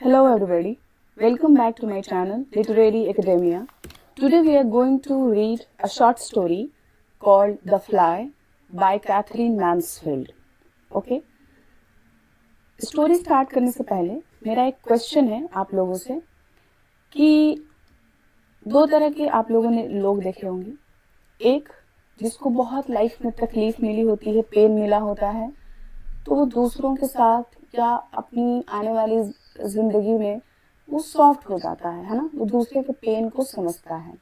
Hello everybody, welcome back to my channel Literary Academia. Today we are going to read a short story called The Fly by Catherine Mansfield. Okay? Story start करने से पहले मेरा एक question है आप लोगों से कि दो तरह के आप लोगों ने लोग देखे होंगे। एक जिसको बहुत लाइफ में तकलीफ मिली होती है, पेन मिला होता है, तो वो दूसरों के साथ या अपनी आने वाली जिंदगी में वो सॉफ्ट हो जाता है ना, वो दूसरे के पेन को समझता है।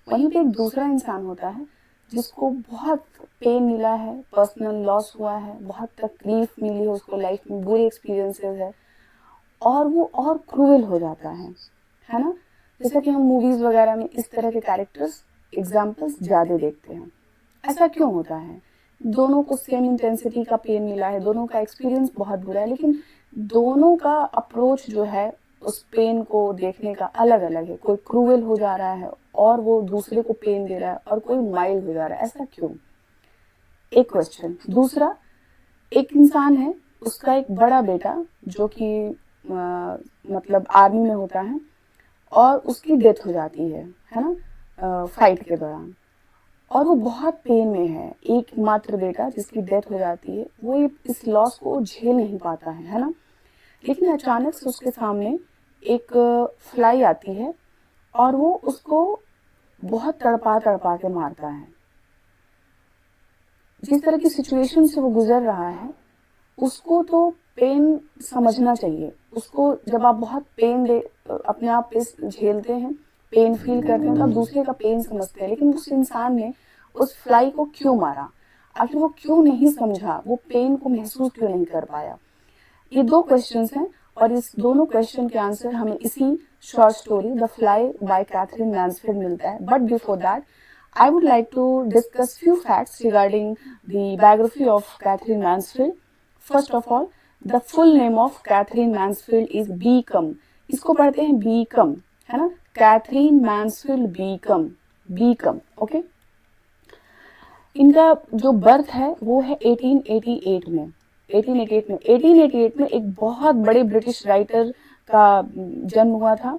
वहीं पे एक दूसरा इंसान होता है जिसको बहुत पेन मिला है, पर्सनल लॉस हुआ है, बहुत तकलीफ मिली है उसको, लाइफ में बुरे एक्सपीरियंसेस है और वो और क्रूएल हो जाता है ना। जैसा कि हम मूवीज वगैरह में इस तरह के कैरेक्टर्स एग्जाम्पल्स ज़्यादा देखते हैं। ऐसा क्यों होता है? दोनों को सेम इंटेंसिटी का पेन मिला है, दोनों का एक्सपीरियंस बहुत बुरा है, लेकिन दोनों का अप्रोच जो है उस पेन को देखने का अलग अलग है। कोई क्रूएल हो जा रहा है और वो दूसरे को पेन दे रहा है, और कोई माइल्ड हो जा रहा है। ऐसा क्यों? एक क्वेश्चन। दूसरा, एक इंसान है, उसका एक बड़ा बेटा जो कि मतलब आर्मी में होता है और उसकी डेथ हो जाती है ना, फाइट के दौरान, और वो बहुत पेन में है। एकमात्र बेटा जिसकी डेथ हो जाती है, वो इस लॉस को झेल नहीं पाता है ना। लेकिन अचानक से उसके सामने एक फ्लाई आती है और वो उसको बहुत तड़पा तड़पा के मारता है। जिस तरह की सिचुएशन से वो गुजर रहा है, उसको तो पेन समझना चाहिए। उसको जब आप बहुत पेन अपने आप पे झेलते हैं, पेन फील करते हैं, तो आप दूसरे का पेन समझते हैं। लेकिन उस इंसान ने उस फ्लाई को क्यों मारा? आखिर वो क्यों नहीं समझा? वो पेन को महसूस क्यों नहीं कर पाया? ये दो क्वेश्चंस हैं और इस दोनों क्वेश्चन के आंसर हमें इसी short story the fly by Katherine Mansfield मिलता है। But before that, I would like to discuss few facts regarding the biography of Catherine Mansfield. First of all, the full name of Catherine Mansfield is Beacom. इसको पढ़ते हैं Beacom, है ना? Catherine Mansfield Beacom, Beacom, okay? इनका जो birth है वो है 1888 में। 1888 में एक बहुत बड़े ब्रिटिश राइटर का जन्म हुआ था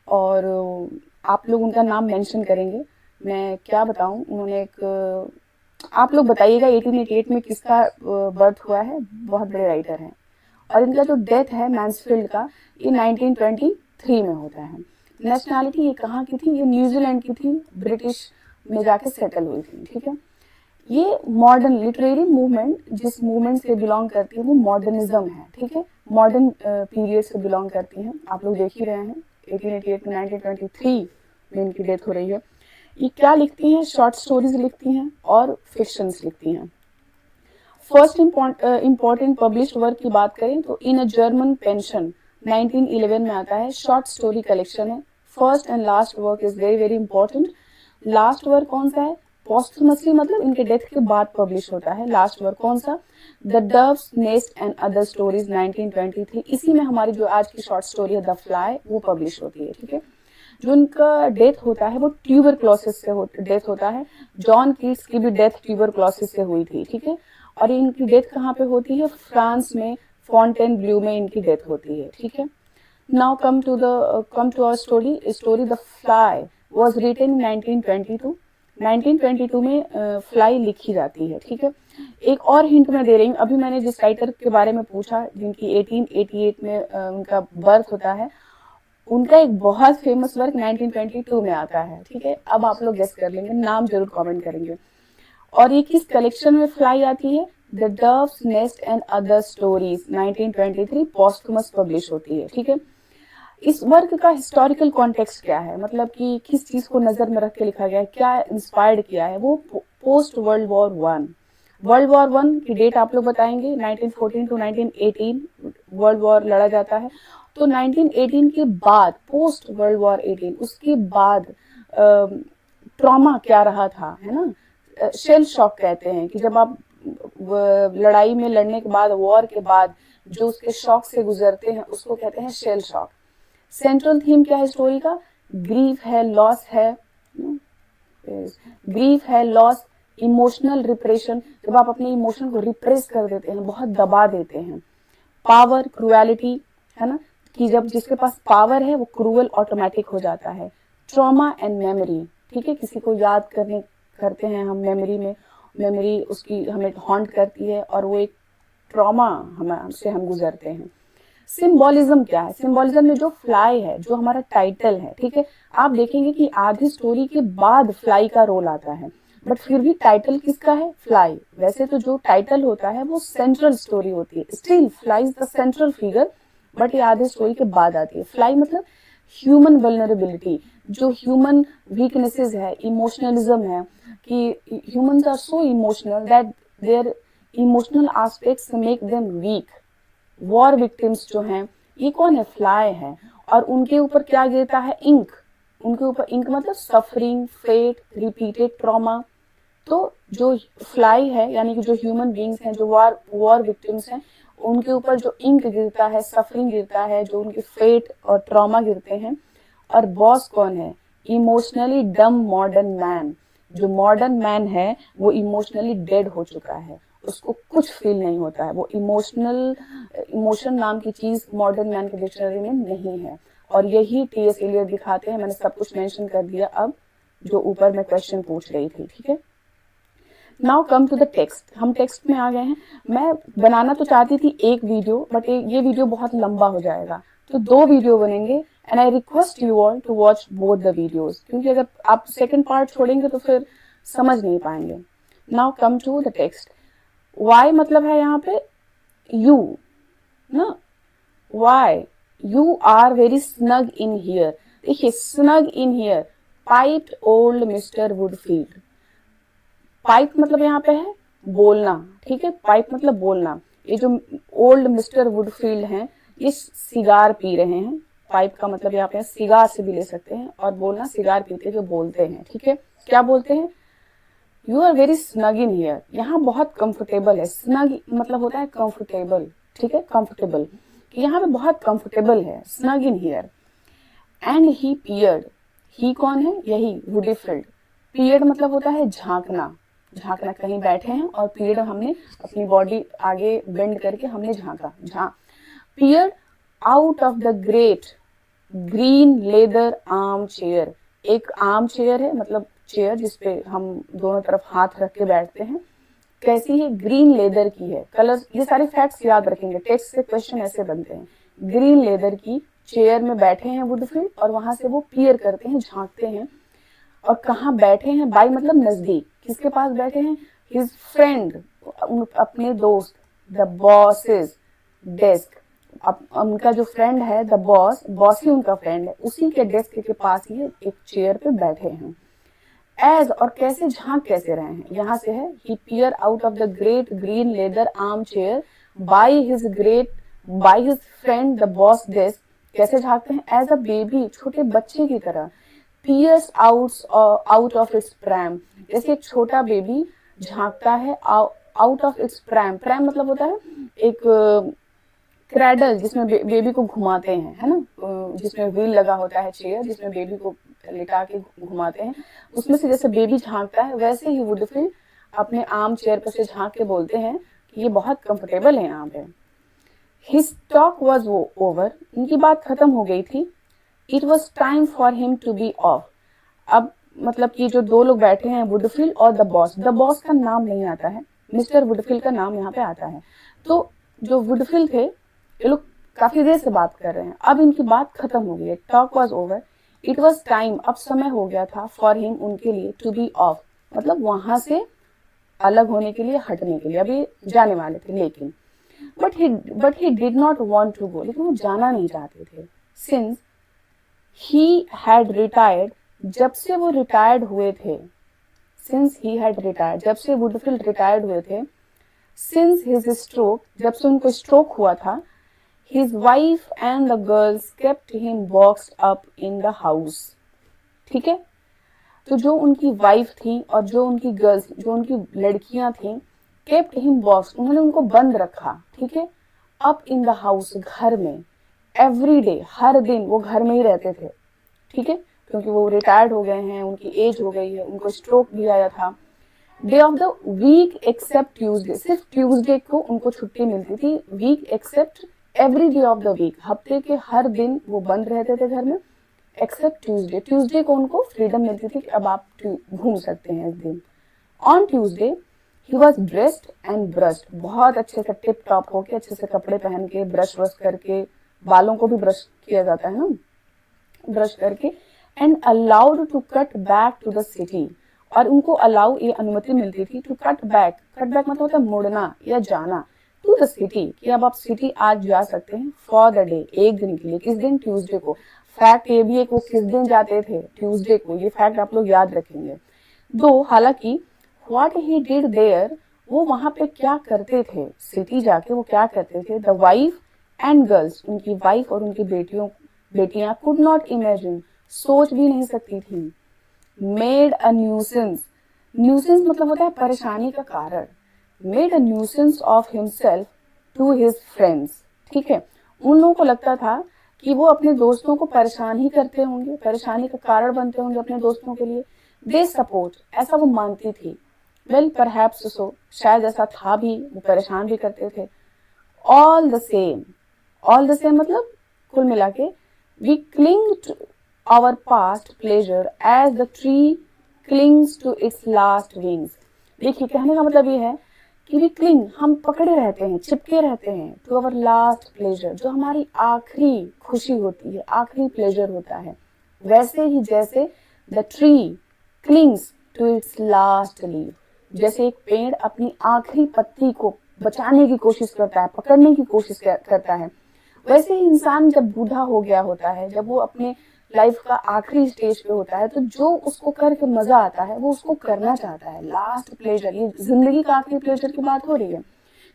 और आप लोग उनका नाम मेंशन करेंगे। मैं क्या बताऊं, उन्होंने एक, आप लोग बताइएगा 1888 में किसका बर्थ हुआ है। बहुत बड़े राइटर हैं। और इनका जो डेथ है मैन्सफील्ड का, ये 1923 में होता है। नेशनैलिटी ये कहाँ की थी? ये न्यूजीलैंड की थी, ब्रिटिश में जाके सेटल हुई थी। ठीक है। ये मॉडर्न लिटरेरी मूवमेंट जिस मूवमेंट से बिलोंग करती है वो मॉडर्निज्म है। ठीक है, मॉडर्न पीरियड से बिलोंग करती हैं। आप लोग देख ही रहे हैं 1888 में 1923 में इनकी डेथ हो रही है। ये क्या लिखती हैं? शॉर्ट स्टोरीज लिखती हैं और फिक्शंस लिखती हैं। फर्स्ट इम्पॉर्टेंट पब्लिश्ड वर्क की बात करें तो इन अ जर्मन पेंशन 1911 में आता है। शॉर्ट स्टोरी कलेक्शन है। First and last work is very very important. Last work कौन सा है? पोस्टमसली, मतलब इनके डेथ के बाद पब्लिश होता है। लास्ट वर्क कौन सा? The doves nest and other stories 1923। इसी में हमारी जो आज की शॉर्ट स्टोरी है द फ्लाई, वो पब्लिश होती है। ठीक है। जो उनका डेथ होता है वो ट्यूबरक्लोसिस से डेथ होता है। जॉन कीट्स की भी डेथ ट्यूबरक्लोसिस से हुई थी। ठीक है। और इनकी डेथ कहाँ पे होती है? फ्रांस में फॉन्टेनब्लू में इनकी डेथ होती है। ठीक है। Now come to our story. Story the fly was written in 1922। 1922 में फ्लाई लिखी जाती है। ठीक है। एक और हिंट मैं दे रही हूँ। अभी मैंने जिस राइटर के बारे में पूछा जिनकी 1888 में उनका बर्थ होता है, उनका एक बहुत फेमस वर्क 1922 में आता है। ठीक है। अब आप लोग गेस कर लेंगे, नाम जरूर कमेंट करेंगे। और ये किस कलेक्शन में फ्लाई आती है? The doves nest and other stories 1923 posthumous publish होती है। ठीक है। इस वर्क का हिस्टोरिकल कॉन्टेक्स्ट क्या है, मतलब कि किस चीज को नजर में रख के लिखा गया है, क्या इंस्पायर्ड किया है? वो post world war one. World war one की डेट आप लोग बताएंगे। 1914 टू 1918 वर्ल्ड वॉर लड़ा जाता है। तो 1918 के बाद, पोस्ट वर्ल्ड वॉर 18, उसके बाद ट्रॉमा क्या रहा था, है ना? शेल शॉक कहते हैं कि जब आप लड़ाई में लड़ने के बाद, वॉर के बाद जो उसके शॉक से गुजरते हैं, उसको कहते हैं शेल शॉक। सेंट्रल थीम क्या है स्टोरी का? ग्रीफ है, लॉस है, ग्रीफ है, लॉस, इमोशनल रिप्रेशन, जब आप अपने इमोशन को रिप्रेस कर देते हैं, बहुत दबा देते हैं, पावर, क्रुएलिटी, है ना? कि जब जिसके पास पावर है वो क्रूअल ऑटोमेटिक हो जाता है। ट्रॉमा एंड मेमोरी, ठीक है, किसी को याद करते हैं हम मेमोरी उसकी हमें हॉन्ट करती है और वो एक ट्रॉमा हमसे हम गुजरते हैं। सिंबोलिज्म क्या है? सिंबोलिज्म में जो फ्लाई है, जो हमारा टाइटल है, ठीक है, आप देखेंगे कि आधी स्टोरी के बाद फ्लाई का रोल आता है, बट फिर भी टाइटल किसका है? फ्लाई। वैसे तो जो टाइटल होता है वो सेंट्रल स्टोरी होती है, still fly is the central figure, but ये आधी स्टोरी के बाद आती है। फ्लाई मतलब ह्यूमन वल्नरेबिलिटी, जो ह्यूमन वीकनेसेस है, इमोशनलिज्म है, कि humans are so emotional that their emotional aspects make them weak. War victims जो हैं, ये कौन है? फ्लाई है। और उनके ऊपर क्या गिरता है? इंक। उनके ऊपर इंक मतलब सफरिंग, फेट, रिपीटेड ट्रॉमा। तो जो फ्लाई है, यानी कि जो ह्यूमन बींग्स हैं, जो वॉर विक्टिम्स हैं, उनके ऊपर जो इंक गिरता है, सफरिंग गिरता है, जो उनके फेट और ट्रॉमा गिरते हैं। और बॉस कौन है? इमोशनली डम मॉडर्न मैन। जो मॉडर्न मैन है वो इमोशनली डेड हो चुका है, उसको कुछ फील नहीं होता है, वो इमोशन नाम की चीज मॉडर्न मैन के डिक्शनरी में नहीं है। और यही टी.एस. एलियट दिखाते हैं। मैंने सब कुछ मेंशन कर दिया अब जो ऊपर मैं क्वेश्चन पूछ रही थी, ठीक है। Now come to the text. हम टेक्स्ट में आ गए हैं। मैं बनाना तो चाहती थी एक वीडियो, बट ये वीडियो बहुत लंबा हो जाएगा, तो 2 वीडियो बनेंगे। And I request you all to watch both the videos, क्योंकि अगर आप सेकंड पार्ट छोड़ेंगे तो फिर समझ नहीं पाएंगे। Now come to the text. Why मतलब है यहाँ पे यू ना, why you are very snug in here. देखिए, snug in here, piped old mister Woodfield. Pipe मतलब यहाँ पे है बोलना, ठीक है, पाइप मतलब बोलना। ये जो ओल्ड मिस्टर वुडफील्ड हैं, ये सिगार पी रहे हैं। पाइप का मतलब यहाँ पे सिगार से भी ले सकते हैं, और बोलना सिगार पीते जो बोलते हैं, ठीक है। क्या बोलते हैं? You are very snug in here, यहाँ बहुत कंफर्टेबल है। स्नग मतलब होता है कंफर्टेबल, ठीक है, कंफर्टेबल, कि यहाँ पे बहुत कंफर्टेबल है, snug in here. And he peered, he कौन है? यही वुडफील्ड। पियर्ड मतलब होता है झांकना, झांकना, कहीं बैठे हैं और पियर्ड हमने अपनी बॉडी आगे बेंड करके हमने झांका। Peered out of the great green leather arm chair. एक आर्म चेयर है, मतलब चेयर जिसपे हम दोनों तरफ हाथ रख के बैठते हैं। कैसी है? ग्रीन लेदर की है। कलर, ये सारे फैक्ट्स याद रखेंगे, टेक्स्ट से क्वेश्चन ऐसे बनते हैं। ग्रीन लेदर की चेयर में बैठे हैं वुडफील्ड, और वहां से वो पियर करते हैं, झांकते हैं। और कहाँ बैठे हैं? बाई मतलब नजदीक। किसके पास बैठे हैं? हिज फ्रेंड, अपने दोस्त। द बॉसेस डेस्क, उनका जो फ्रेंड है, द बॉस ही उनका फ्रेंड है, उसी के डेस्क के पास ही एक चेयर पे बैठे हैं। एज और कैसे, झांक कैसे रहे हैं, यहाँ से है he peer out of the great green leather arm chair by his friend the boss desk. कैसे झांकते हैं? एज अ बेबी, छोटे बच्चे की तरह। Peers out of its pram, जैसे एक छोटा बेबी झांकता है out of its pram. Pram मतलब होता है एक क्रैडल, जिसमें बेबी को घुमाते हैं, है ना, जिसमें व्हील लगा होता है, चेयर जिसमें बेबी को लिटा के घुमाते हैं, उसमें से जैसे बेबी झांकता है, वैसे ही वुडफील्ड अपने आर्म चेयर पर से झांक के बोलते हैं कि ये बहुत कंफर्टेबल है यहाँ पे। हिज टॉक वॉज ओवर, उनकी बात खत्म हो गई थी। It was time for him to be off. अब मतलब कि जो 2 लोग बैठे हैं, वुडफील्ड और द बॉस का नाम नहीं आता है, मिस्टर वुडफील्ड का नाम यहाँ पे आता है। तो जो वुडफील्ड थे, ये लोग काफी देर से बात कर रहे हैं, अब इनकी बात खत्म हो गई है। Talk was over, it was time, अब समय हो गया था, फॉर हिम उनके लिए, टू बी ऑफ मतलब वहां से अलग होने के लिए, हटने के लिए, अभी जाने वाले थे। लेकिन but he did not want to go, लेकिन वो जाना नहीं चाहते थे। सिंस ही हैड रिटायर्ड, जब से वो रिटायर्ड हुए थे। सिंस ही हैड रिटायर्ड, जब से वुडफील्ड रिटायर्ड हुए थे। सिंस हिज स्ट्रोक, जब से उनको स्ट्रोक हुआ था। His wife and the girls kept him boxed up in the house. ठीक है, तो जो उनकी वाइफ थी और जो उनकी गर्ल्स, जो उनकी लड़कियां थी, kept him boxed, उन्होंने उनको बंद रखा, ठीक है, up in the house, घर में। every day, हर दिन वो घर में ही रहते थे, ठीक है, क्योंकि वो रिटायर्ड हो गए हैं, उनकी एज हो गई है, उनको स्ट्रोक भी आया था। Day of the week except Tuesday, सिर्फ ट्यूजडे को उनको छुट्टी मिलती थी, week except every day of the week, हफ्ते के हर दिन वो बंद रहते थे घर में, एक्सेप्ट ट्यूसडे। ट्यूसडे को उनको फ्रीडम मिलती थी कि अब आप घूम सकते हैं इस दिन। On Tuesday he was dressed and brushed, बहुत अच्छे से टिप टॉप होके, अच्छे से कपड़े पहन के, ब्रश व्रश करके, बालों को भी ब्रश किया जाता है ना, ब्रश करके, and allowed to cut back to the city, और उनको अलाउ, ये अनुमति मिलती थी to cut back. Cut back मतलब होता है मुड़ना या जाना, टू द सिटी, कि अब आप सिटी आज जा सकते हैं फॉर द डे, एक दिन के लिए। किस दिन? ट्यूसडे को। फैक्ट ये भी है कि वो किस दिन जाते थे? ट्यूसडे को। ये फैक्ट आप लोग याद रखेंगे। दो हालांकि व्हाट ही डिड देयर, वो वहां पे क्या करते थे, सिटी जाके वो क्या करते थे, द वाइफ एंड गर्ल्स, उनकी वाइफ और उनकी बेटियां कुड नॉट इमेजिन, सोच भी नहीं सकती थी। मेड अ न्यूसेंस, न्यूसेंस मतलब होता है परेशानी का कारण। Made a nuisance of himself to his friends, ठीक है। उन लोगों को लगता था कि वो अपने दोस्तों को परेशान ही करते होंगे, परेशानी का कारण बनते होंगे अपने दोस्तों के लिए। दे सपोर्ट, ऐसा वो मानती थी। वेल परहैप्स सो, शायद ऐसा था भी, वो परेशान भी करते थे। All the same, all the same मतलब कुल मिला के, we cling to our past pleasure as the tree clings to its last wings. देखिए कहने का मतलब ये है कि वी क्लिंग, हम पकड़े रहते हैं, चिपके रहते हैं, टू आवर लास्ट प्लेजर, जो हमारी आखिरी खुशी होती है, आखिरी प्लेजर होता है, वैसे ही जैसे the tree clings to its last leave, जैसे एक पेड़ अपनी आखिरी पत्ती को बचाने की कोशिश करता है, पकड़ने की कोशिश करता है, वैसे ही इंसान जब बूढ़ा हो गया होता है, जब वो अपने लाइफ का आखिरी स्टेज पे होता है, तो जो उसको करके मजा आता है वो उसको करना चाहता है। लास्ट प्लेजर, ये जिंदगी का आखिरी प्लेजर की बात हो रही है,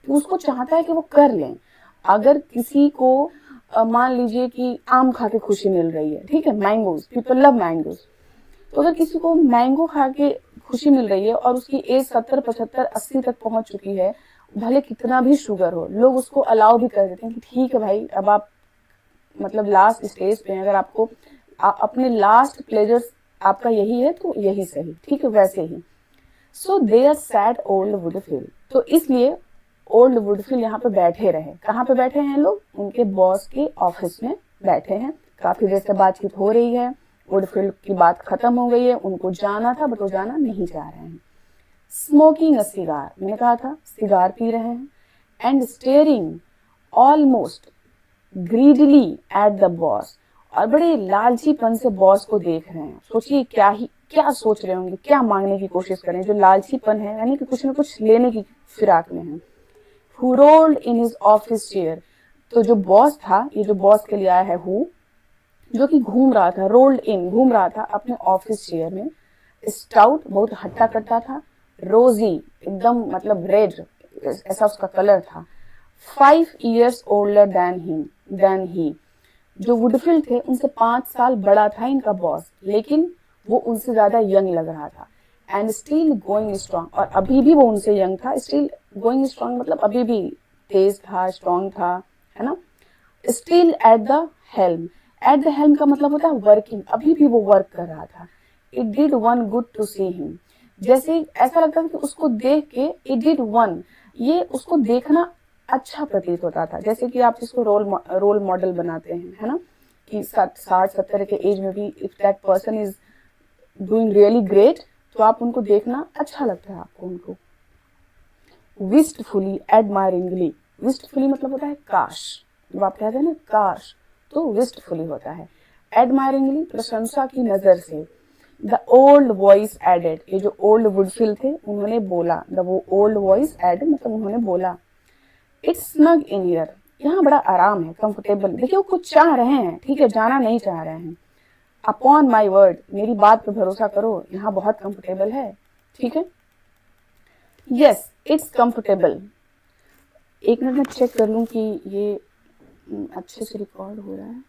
कि उसको चाहता है कि वो कर लें। अगर किसी को मान लीजिए कि आम खा के खुशी मिल रही है, ठीक है, मैंगोज, पीपल लव मैंगोज, तो अगर किसी को मैंगो खा के खुशी मिल रही है और उसकी एज 70, 75, 80 तक पहुंच चुकी है, भले कितना भी शुगर हो, लोग उसको अलाउ भी कर देते हैं कि ठीक है भाई, अब आप मतलब लास्ट स्टेज पे हैं, अगर आपको अपने लास्ट प्लेजर्स आपका यही है तो यही सही, ठीक है, वैसे ही। सो दे आर सैड ओल्ड वुडफिल, तो इसलिए ओल्ड वुडफिल यहाँ पे बैठे रहे। कहाँ पे बैठे हैं लोग? उनके बॉस के ऑफिस में बैठे हैं। काफी देर से बातचीत हो रही है, वुडफिल की बात खत्म हो गई है, उनको जाना था बट वो जाना नहीं चाह रहे हैं। स्मोकिंग अ सिगार, मैंने कहा था सिगार पी रहे हैं, and steering almost greedily eight the boss, और बड़े लालचीपन से बॉस को देख रहे हैं। सोचिए क्या सोच रहे होंगे, क्या मांगने की कोशिश करें, जो लालचीपन है यानी कि कुछ न कुछ लेने की फिराक में है। Who rolled in his office chair, तो जो बॉस था, ये जो बॉस के लिए आया है हु, जो कि घूम रहा था, रोल्ड इन घूम रहा था अपने ऑफिस चेयर में। स्टाउट बहुत हट्टा कट्टा था, रोजी एकदम मतलब रेड, ऐसा उसका कलर था। 5 years older than he, जो वुडफिल थे उनसे 5 साल बड़ा था इनका बॉस, लेकिन वो उनसे ज्यादा यंग लग रहा था। एंड स्टिल गोइंग स्ट्रॉन्ग, और अभी भी वो उनसे यंग था। स्टिल गोइंग स्ट्रॉन्ग मतलब अभी भी तेज था, स्ट्रॉन्ग था, है ना। Still at the helm, at the helm का मतलब होता है वर्किंग, अभी भी वो वर्क कर रहा था। It did one good to see him, जैसे ऐसा लगता था कि उसको देख के, इट डिड वन, ये उसको देखना अच्छा प्रतीत होता था। जैसे कि आप जिसको रोल मॉडल बनाते हैं, है ना, कि 60-70 के एज में भी if that person is doing really great, तो आप उनको देखना अच्छा लगता है आपको उनको। विस्टफुली एडमायरिंगली, विस्टफुली मतलब होता है काश, जब आप कहते हैं ना काश, तो विस्टफुली होता है। एडमायरिंगली प्रशंसा की नजर से। द ओल्ड वॉइस एडेड, ये जो ओल्ड वुडफिल थे उन्होंने बोला, द वो ओल्ड वॉइस एडेड मतलब उन्होंने बोला, इट्स स्नग इन हियर, यहाँ बड़ा आराम है, कंफर्टेबल। देखिए वो कुछ चाह रहे हैं, ठीक है, जाना नहीं चाह रहे हैं। अपॉन माई वर्ड, मेरी बात पे भरोसा करो, यहाँ बहुत कंफर्टेबल है, ठीक है। Yes it's comfortable. एक मिनट में चेक कर लूं कि ये अच्छे से रिकॉर्ड हो रहा है।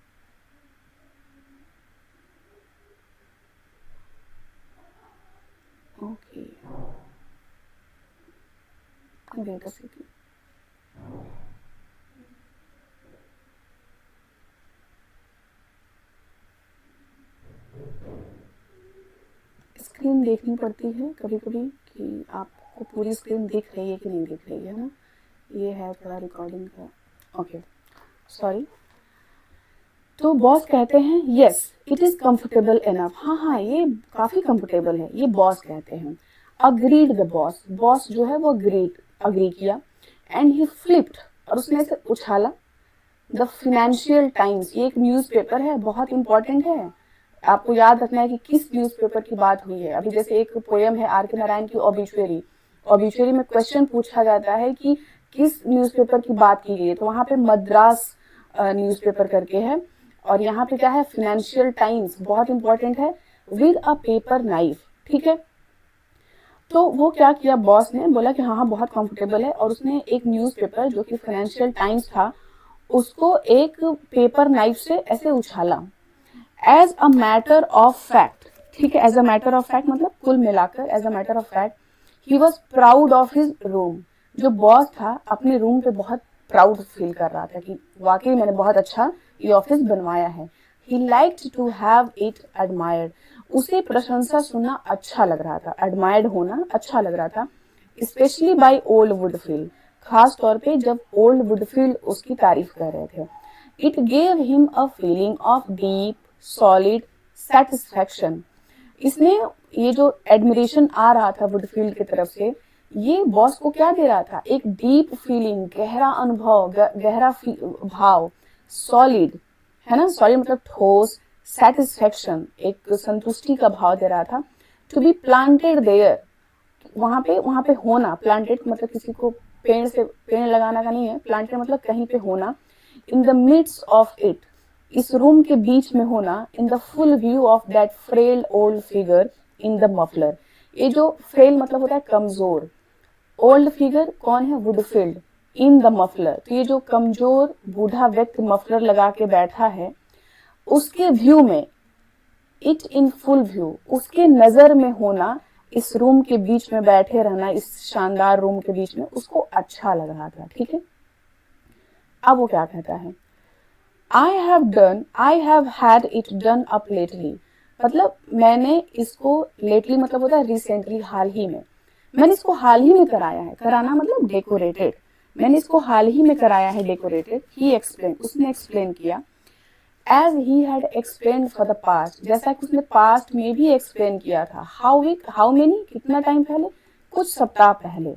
Okay, wait a second. Screen देखनी पड़ती है कभी कभी कि आपको पूरी स्क्रीन दिख रही है कि नहीं दिख रही है ना, ये है थोड़ा रिकॉर्डिंग का। Okay, sorry. तो बॉस कहते हैं yes it is comfortable enough, हाँ हाँ ये काफी कंफर्टेबल है, ये बॉस कहते हैं। अग्रीड द बॉस, बॉस जो है वो अग्री किया। एंड ही फ्लिप्ड, और उसने ऐसे उछाला। द फिनेंशियल टाइम्स, ये एक न्यूज़पेपर है, बहुत इंपॉर्टेंट है। आपको याद रखना है कि किस न्यूज़पेपर की बात हुई है। अभी जैसे एक पोयम है आर के नारायण की ऑबिचुअरी, ऑबिचुअरी में क्वेश्चन पूछा जाता है कि किस न्यूज़पेपर की बात की गई है, तो वहां पे मद्रास न्यूज़पेपर करके है। और यहाँ पे क्या है, फिनेंशियल टाइम्स, बहुत इंपॉर्टेंट है। विद अ पेपर नाइफ, ठीक है। तो वो क्या किया, बॉस ने बोला कि हाँ हाँ बहुत कंफर्टेबल है, और उसने एक न्यूज़पेपर जो कि फाइनेंशियल टाइम्स था उसको एक पेपर नाइफ से ऐसे उछाला। As a matter of fact, ठीक है, as a matter of fact मतलब कुल मिलाकर as a matter of fact he was proud of his room. जो बॉस था अपने रूम पे बहुत प्राउड फील कर रहा था कि वाकई मैंने बहुत अच्छा ये ऑफिस बनवाया है। He liked to have it admired, उसे प्रशंसा सुनना अच्छा लग रहा था, एडमायर्ड होना अच्छा लग रहा था। स्पेशली बाय ओल्ड वुडफील्ड, खास तौर पे जब ओल्ड वुडफील्ड उसकी तारीफ कर रहे थे। It gave him a feeling of deep solid satisfaction, इसने ये जो एडमिरेशन आ रहा था वुडफील्ड की तरफ से, ये बॉस को क्या दे रहा था, एक डीप फीलिंग, गहरा अनुभव, गहरा भाव। सॉलिड है ना, सॉलिड मतलब ठोस, सेटिस्फेक्शन एक संतुष्टि का भाव दे रहा था। टू बी प्लांटेड देयर, वहां पे होना, प्लांटेड मतलब किसी को पेड़ लगाना का नहीं है, प्लांटेड मतलब कहीं पे होना। In the midst of it, इस रूम के बीच में होना। In the full view of that frail old figure in the muffler, ये जो फ्रेल मतलब होता है कमजोर, ओल्ड फिगर कौन है, वुडफील्ड। इन द मफलर, तो ये जो कमजोर बूढ़ा व्यक्ति मफलर लगा के बैठा है उसके व्यू में, इट इन फुल व्यू, उसके नजर में होना, इस रूम के बीच में बैठे रहना, इस शानदार रूम के बीच में उसको अच्छा लग रहा था, ठीक है। अब वो क्या कहता है, I have had it done up lately, मतलब मैंने इसको, लेटली मतलब होता है रिसेंटली, हाल ही में, मैंने इसको हाल ही में कराया है, कराना मतलब डेकोरेटेड, मैंने इसको हाल ही में कराया है डेकोरेटेड। ही एक्सप्लेन, उसने एक्सप्लेन किया। As he had explain for the past, जैसा कि उसने पास्ट में भी एक्सप्लेन किया था। हाउ मेनी, कितना टाइम पहले, कुछ सप्ताह पहले।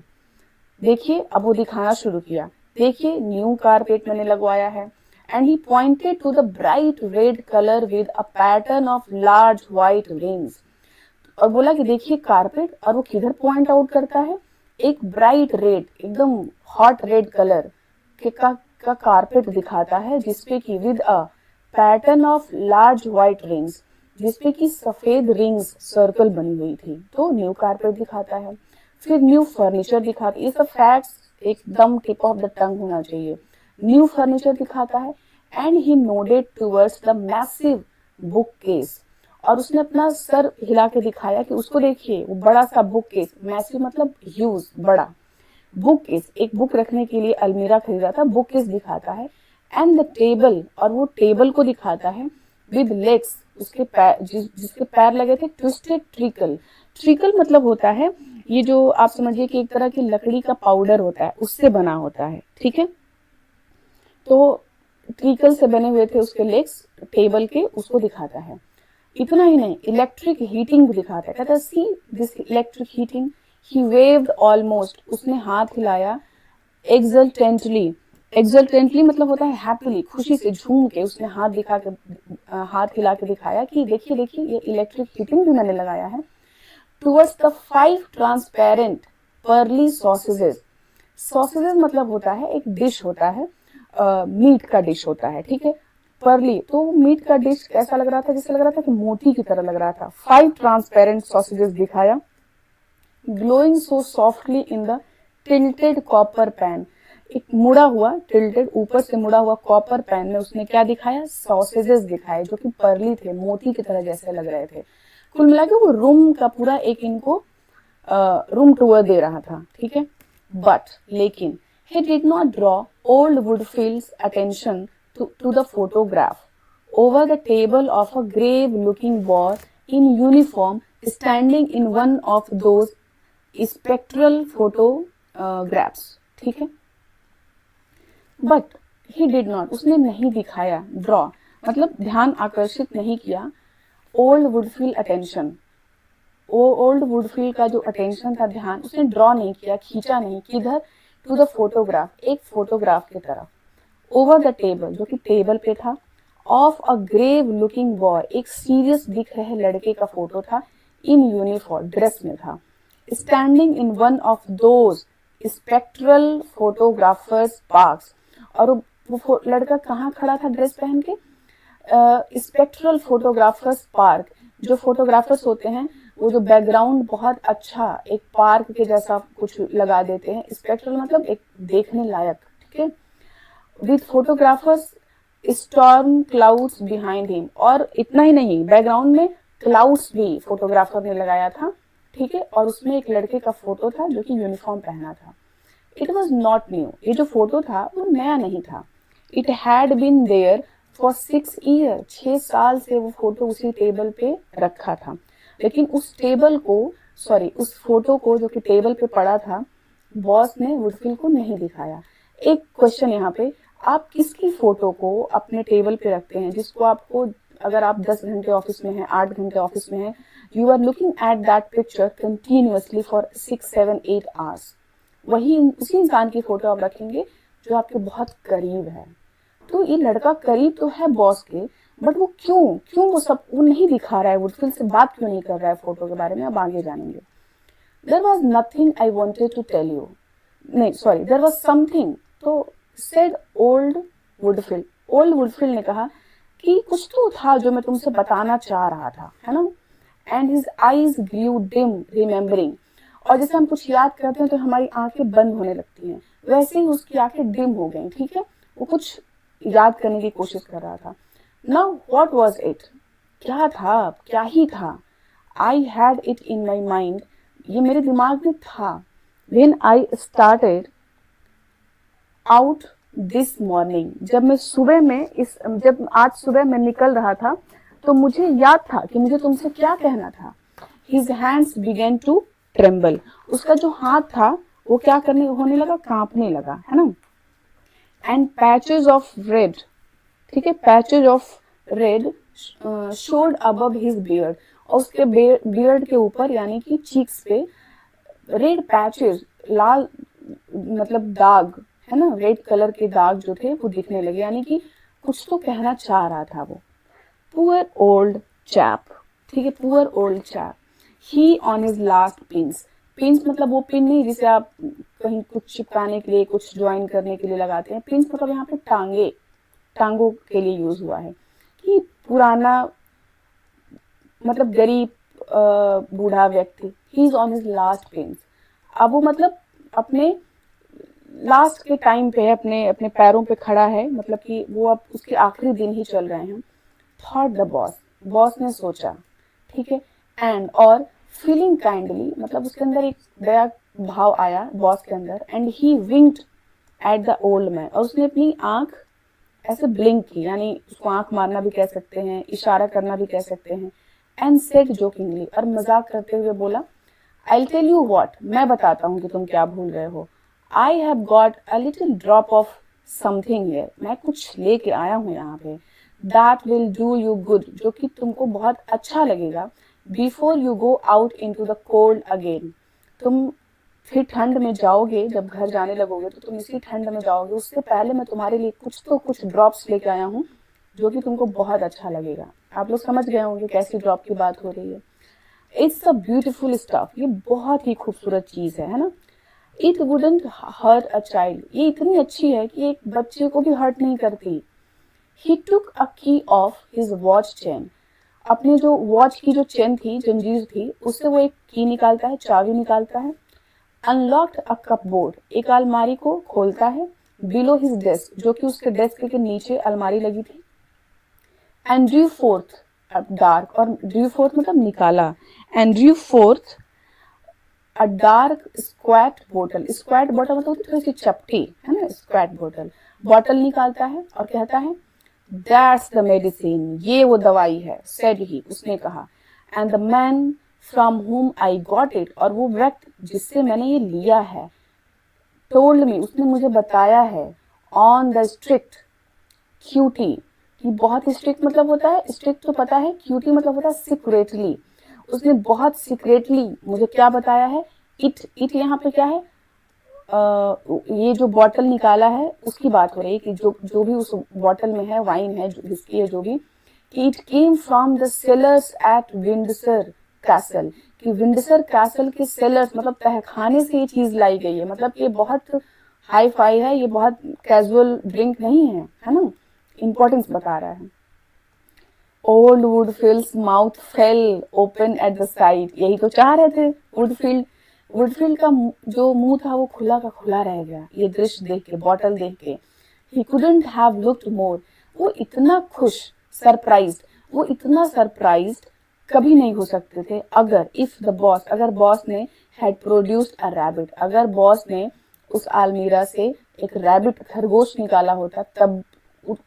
देखिए अब वो दिखाना शुरू किया, देखिए न्यू कारपेट मैंने लगवाया है। And he pointed to the bright red colour with a pattern of large white rings, और बोला कि देखिए कारपेट, और वो किधर पॉइंट आउट करता है, एक ब्राइट रेड, एकदम हॉट रेड कलर का कारपेट दिखाता है, जिसपे की with a pattern of large white rings, जिसपे की सफेद रिंग्स सर्कल बनी हुई थी, तो न्यू कारपेट दिखाता है। फिर न्यू फर्नीचर दिखाता है, ये सब फैक्ट्स एकदम टिप ऑफ द टंग होना चाहिए। न्यू फर्नीचर दिखाता है। And he nodded towards the massive book case, और उसने अपना सर हिला के दिखाया कि उसको देखिए वो बड़ा सा बुक केस, मैसिव मतलब ह्यूज, बड़ा बुक केस, एक बुक रखने के लिए अलमीरा खरीदा था, बुक केस दिखाता है। एंड द टेबल, और वो टेबल को दिखाता है विद लेग्स, उसके पैर, जिसके पैर लगे थे ट्विस्टेड ट्रिकल, ट्रिकल मतलब होता है ये जो आप समझिए कि एक तरह की लकड़ी का पाउडर होता है, उससे बना होता है, ठीक है। तो ट्रिकल से बने हुए थे उसके लेग्स टेबल के, उसको दिखाता है। इतना ही नहीं, इलेक्ट्रिक हीटिंग भी दिखाता है, कहता है see this electric heating. He waived almost, उसने हाथ हिलाया। एक्सल्टेंटली, एक्सल्टेंटली मतलब होता है हैप्पीली, खुशी से झूम के उसने हाथ हिला के दिखाया कि देखिए देखिए ये इलेक्ट्रिक हीटिंग भी मैंने लगाया है। Towards the 5 transparent pearly sausages, sausages मतलब होता है एक डिश होता है, मीट का डिश होता है, ठीक है। पर्ली, तो मीट का डिश कैसा लग रहा था, जैसे लग रहा था कि मोती की तरह लग रहा था। 5 ट्रांसपेरेंट सॉसेजेस दिखाया। Glowing so softly in the tilted copper pan, एक मुड़ा हुआ, टिल्टेड ऊपर से मुड़ा हुआ कॉपर पैन में उसने क्या दिखाया, सॉसेजेस दिखाए, जो कि पर्ली थे, मोती की तरह जैसे लग रहे थे। कुल मिला के वो रूम का पूरा एक इनको रूम टूर दे रहा था, ठीक है। बट लेकिन he did not draw old Woodfield's attention to the photograph over the table of a grave-looking boy in uniform standing in one of those spectral photographs, ठीक है। बट ही डिड नॉट, उसने नहीं दिखाया, draw मतलब ध्यान आकर्षित नहीं किया, ओल्ड वुडफील्ड अटेंशन, वो ओल्ड वुडफील्ड का जो अटेंशन था, ध्यान, उसने ड्रॉ नहीं किया, खींचा नहीं, किधर, टू द फोटोग्राफ, एक फोटोग्राफ की तरफ, ओवर द टेबल, जो कि टेबल पे था, of a grave looking boy, एक सीरियस दिख रहे लड़के का फोटो था, इन यूनिफॉर्म, ड्रेस में था, standing in one of those spectral photographers parks, और वो लड़का कहाँ खड़ा था ड्रेस पहन के, स्पेक्ट्रल फोटोग्राफर्स पार्क, जो फोटोग्राफर्स होते हैं वो जो बैकग्राउंड बहुत अच्छा एक पार्क के जैसा कुछ लगा देते हैं, स्पेक्ट्रल मतलब एक देखने लायक, ठीक है, with photographers storm clouds behind him, और इतना ही नहीं, बैकग्राउंड में क्लाउड्स भी फोटोग्राफर ने लगाया था, ठीक है, और उसमें एक लड़के का फोटो था जो कि यूनिफॉर्म पहना था। इट वॉज नॉट न्यू, ये जो फोटो था वो नया नहीं था, it had been there for 6 year, 6 साल से वो फोटो उसी टेबल पे रखा था, लेकिन उस टेबल को, सॉरी उस फोटो को जो कि टेबल पे पड़ा था, बॉस ने वुडफील्ड को नहीं दिखाया। एक क्वेश्चन यहाँ पे, आप किसकी फोटो को अपने टेबल पे रखते हैं, जिसको आपको, अगर आप 10 घंटे ऑफिस में हैं, 8 घंटे ऑफिस में हैं, you are looking at that picture continuously for 6, 7, 8 hours, वही उसी इंसान की फोटो आप रखेंगे जो आपके बहुत करीब है। तो ये लड़का करीब तो है बॉस के, बट वो क्यों वो नहीं दिखा रहा है, वुडफील्ड से बात क्यों नहीं कर रहा है फोटो के बारे में, अब आगे जानेंगे। There was nothing I wanted to tell you, नहीं सॉरी, देयर वॉज समथिंग, तो सेड ओल्ड वुडफील्ड ने कहा कि कुछ तो था जो मैं तुमसे बताना चाह रहा था, है ना, and his eyes grew dim remembering, और जैसे हम कुछ याद करते हैं तो हमारी आंखें बंद होने लगती हैं, वैसे ही उसकी आंखें डिम हो गई, ठीक है, वो कुछ याद करने की कोशिश कर रहा था। नाउ व्हाट वाज इट, क्या था, क्या ही था, I had it in my mind, ये मेरे दिमाग में था, when I started out this morning, जब आज सुबह मैं निकल रहा था तो मुझे याद था कि मुझे तुमसे क्या कहना था। His hands began to tremble, उसका जो हाथ था वो क्या होने लगा, कांपने लगा, है ना, and patches of red, ठीक है, patches of red showed above his beard, और उसके बियर्ड के ऊपर यानी कि चीक्स पे रेड पैचेज, लाल मतलब दाग, है ना, रेड कलर के दाग जो थे वो दिखने लगे, यानी कि कुछ तो कहना चाह रहा था वो। पुअर ओल्ड चैप, ठीक है, poor old chap, he on his last pins, pins मतलब वो पिन नहीं जिसे आप कहीं कुछ चिपकाने के लिए, कुछ ज्वाइन करने के लिए लगाते हैं, पिंस मतलब यहाँ पे टांगों के लिए यूज हुआ है, कि पुराना मतलब गरीब बूढ़ा व्यक्ति, he is on his last pins, अब वो मतलब अपने लास्ट के टाइम पे है, अपने पैरों पे खड़ा है, मतलब कि वो अब उसके आखिरी दिन ही चल रहे हैं। थॉट द बॉस ने सोचा, ठीक है, एंड और फीलिंग काइंडली, मतलब उसके अंदर एक दया भाव आया बॉस के अंदर, and he winked at the old man, और उसने अपनी आंख ऐसे ब्लिंक की, यानी उसको आंख मारना भी कह सकते हैं, इशारा करना भी कह सकते हैं, एंड सेड जोकिंगली, और मजाक करते हुए बोला, आई टेल यू व्हाट, मैं बताता हूँ कि तुम क्या भूल रहे हो, I have got a little drop of something here, मैं कुछ लेके आया हूँ यहाँ पे, that will do you good, जो कि तुमको बहुत अच्छा लगेगा, before you go out into the cold again, तुम फिर ठंड में जाओगे, जब घर जाने लगोगे तो तुम इसी ठंड में जाओगे, उससे पहले मैं तुम्हारे लिए कुछ ड्रॉप्स लेके आया हूँ जो कि तुमको बहुत अच्छा लगेगा। आप लोग समझ गए होंगे कैसी ड्रॉप की बात हो रही है। इट्स अ ब्यूटीफुल स्टफ, ये बहुत ही खूबसूरत चीज है ना। It wouldn't hurt a child, ये इतनी अच्छी है कि एक बच्चे को भी हर्ट नहीं करती। ही टुक अ की ऑफ हिज वॉच चेन, अपने जो वॉच की जो चेन थी, जंजीर थी, उससे वो एक की निकालता है, चाबी निकालता है, अनलॉक्ड अ कपबोर्ड, एक अलमारी को खोलता है, बिलो हिज डेस्क, जो कि उसके डेस्क के नीचे अलमारी लगी थी, एंड ड्रू फोर्थ डार्क, और ड्रू फोर्थ मतलब निकाला, and Drew fourth a dark squat बोतल, स्क्वैट बोतल मतलब थोड़ी सी चपटी, है ना, स्क्वैट बॉटल निकालता है और कहता है, दैट्स द मेडिसिन, ये वो दवाई है, सेड ही, उसने कहा, एंड द मैन फ्रॉम हुम आई गॉट इट, और वो व्यक्ति जिससे मैंने ये लिया है, टोल्ड मी, उसने मुझे बताया है, ऑन द स्ट्रिक्ट क्यूटी, कि बहुत स्ट्रिक्ट मतलब होता है, स्ट्रिक्ट तो पता है, क्यूटी मतलब होता है सीक्रेटली, उसने बहुत सीक्रेटली मुझे क्या बताया है। इट यहाँ पे क्या है, ये जो बॉटल निकाला है उसकी बात हो रही है कि जो जो भी उस बॉटल में है, वाइन है, विस्की है, जो भी, कि it came from the cellars at Windsor Castle, कि विंडसर कैसल के सेलर्स मतलब तहखाने से ये चीज लाई गई है, मतलब ये बहुत हाई फाई है, ये बहुत कैजुअल ड्रिंक नहीं है ना, इंपॉर्टेंस बता रहा है। Old Woodfield's mouth fell open at the side, यही तो चाह रहे थे वुडफील्ड का जो मुंह था वो खुला का खुला रह गया ये दृश्य देख के, बॉटल देख के। ही कुडंट हैव लुक्ड मोर, वो इतना खुश, सरप्राइज्ड, वो इतना सरप्राइज्ड कभी नहीं हो सकते थे अगर इफ द बॉस, अगर बॉस ने हैड प्रोड्यूस्ड अ रैबिट, अगर बॉस ने उस अलमीरा से एक रैबिट, खरगोश निकाला होता, तब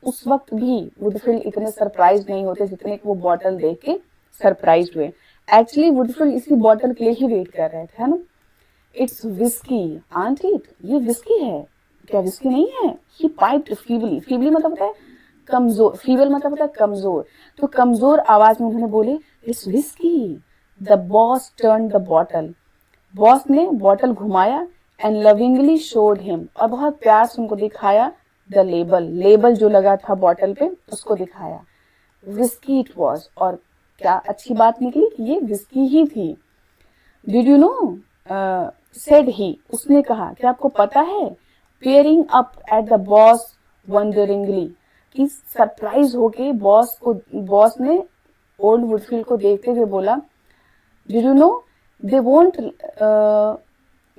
उस वक्त भी वुडफील्ड इतने सरप्राइज नहीं होते जितने कि वो बॉटल देख के सरप्राइज हुए। एक्चुअली वुडफील्ड इसी बॉटल के लिए ही वेट कर रहे थे, है ना। इट्स विस्की आंट इट, ये विस्की है क्या, विस्की नहीं है। ही पाइप्ड फीबली, फीबली मतलब होता है कमजोर, फीबल मतलब होता है कमजोर, तो कमजोर आवाज में उन्होंने बोले it's whisky. The boss turn the bottle, boss ने बॉटल घुमाया एंड लविंगली शोड हिम, और बहुत प्यार से उनको दिखाया द लेबल, लेबल जो लगा था बॉटल पे उसको दिखाया। विस्की इट वॉज, और क्या अच्छी बात निकली कि ये विस्की ही थी। Did you know, said he, उसने कहा, क्या आपको पता है। Peering up at the boss wonderingly, कि सरप्राइज होके बॉस ने ओल्ड वुडफील्ड को देखते हुए बोला, did you know they won't,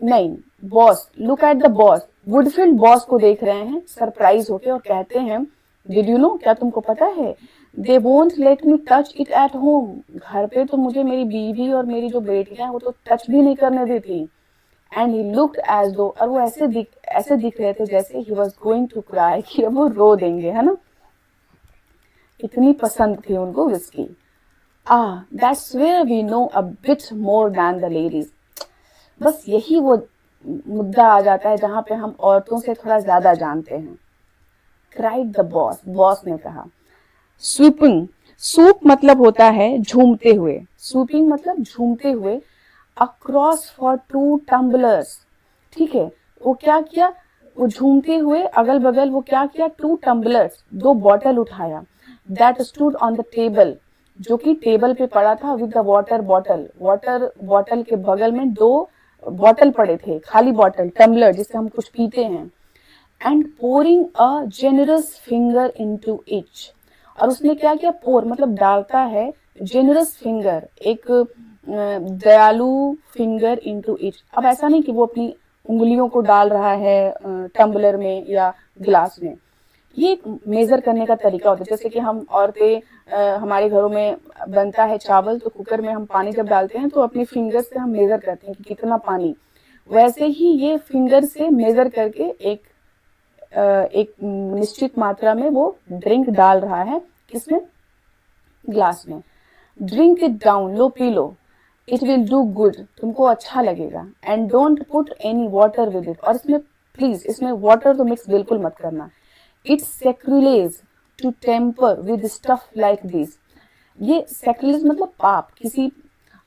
नहीं, boss, look at the boss, Woodfield boss को देख रहे हैं सरप्राइज होके और कहते हैं, डिड यू नो, क्या तुमको पता है, they won't let me touch it at home, घर पे तो मुझे मेरी बीवी और मेरी जो बेटियां वो तो टच भी नहीं करने देती। एंड ही लुक्ड एज दो, और वो ऐसे दिख रहे थे जैसे he was going to cry, कि अब वो रो देंगे, है ना, इतनी पसंद थी उनको whisky. That's where we know a bit more than the ladies, बस यही वो मुद्दा आ जाता है जहां पे हम औरतों से थोड़ा ज्यादा जानते हैं। क्राइड द बॉस, बॉस ने कहा। स्वीपिंग, सूप मतलब होता है झूमते हुए, स्वीपिंग मतलब झूमते हुए, अक्रॉस फॉर 2 टम्बलर्स, ठीक है, वो क्या किया, वो झूमते हुए अगल बगल वो क्या किया, 2 टम्बलर्स, 2 बॉटल उठाया, that stood on the table, जो कि टेबल पे पड़ा था, with the water bottle, water bottle के बगल में 2 बॉटल पड़े थे, खाली बॉटल, टम्बलर जिससे हम कुछ पीते हैं। And pouring a generous finger into etch, और उसने क्या किया, पोर मतलब डालता है, जेनरस फिंगर एक दयालु फिंगर इनटू इच, अब ऐसा नहीं कि वो अपनी उंगलियों को डाल रहा है टम्बलर में या ग्लास में, ये एक मेजर करने का तरीका होता है। जैसे कि हम औरतें, हमारे घरों में बनता है चावल, तो कुकर में हम पानी जब डालते हैं तो अपनी फिंगर से हम मेजर करते हैं कि कितना पानी, वैसे ही ये फिंगर से मेजर करके एक निश्चित मात्रा में वो ड्रिंक डाल रहा है, किसमें, ग्लास में। Drink it down, low P low, it will do good, तुमको अच्छा लगेगा। And don't put any water with it, और इसमें प्लीज, इसमें वाटर तो मिक्स बिल्कुल मत करना। It's sacrilege to temper with stuff like this, ये सैक्रिलेज मतलब पाप, किसी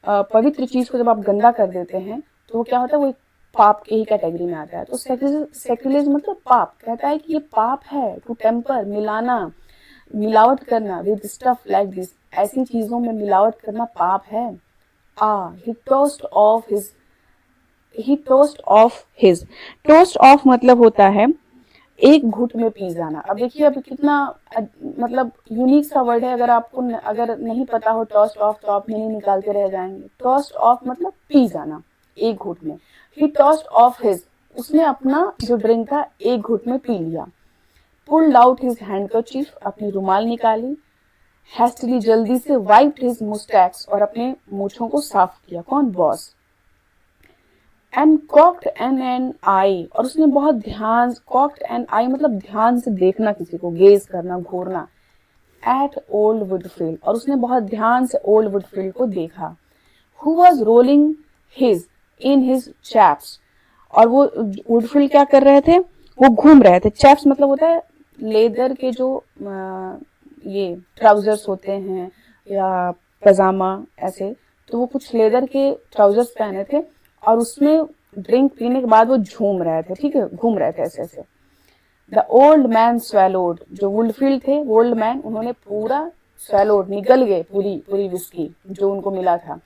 पवित्र चीज को जब आप गंदा कर देते हैं तो वो क्या होता है, वो एक पाप के ही कैटेगरी में आता है। तो सैक्रिलेज मतलब पाप, कहता है कि ये पाप है, टू टेम्पर मिलाना, मिलावट करना, विद स्टफ लाइक दिस, ऐसी चीजों में मिलावट करना पाप है। He tossed off his, tossed off मतलब होता है एक घुट में पी जाना। अब देखिए अब कितना मतलब यूनिक सा वर्ड है, अगर आपको अगर नहीं पता हो टोस्ट ऑफ तो आप नहीं निकालते रह जाएंगे। टोस्ट ऑफ मतलब पी जाना एक घुट में। ही टोस्ट ऑफ हिज, उसने अपना जो ड्रिंक था एक घुट में पी लिया। पुल्ड आउट हिज हैंडकरचीफ, अपनी रुमाल निकाली। हैस्टली, जल्दी से। वाइप्ड हिज मुस्टैक्स, और अपने मूछों को साफ किया। कौन, बॉस। एंड कॉक्ड एन आई, और उसने बहुत ध्यान, कॉक्ड एन आई मतलब ध्यान से देखना, किसी को गेज करना, घूरना। एट ओल्ड वुडफील्ड, और उसने बहुत ध्यान से ओल्ड वुडफील्ड को देखा। Who was rolling his in his chaps, और वो वुडफील्ड क्या कर रहे थे, वो घूम रहे थे। चेफ्स मतलब होता है लेदर के जो ये ट्राउजर्स होते हैं या पजामा ऐसे, तो वो कुछ लेदर के ट्राउजर्स पहने थे और उसमें ड्रिंक पीने के बाद वो झूम रहे थे, ठीक है, घूम रहे थे ऐसे ऐसे। द ओल्ड मैन स्वेलोड, जो वुडफील्ड थे ओल्ड मैन, उन्होंने पूरा स्वेलोड, निगल गए पूरी पूरी विस्की जो उनको मिला था।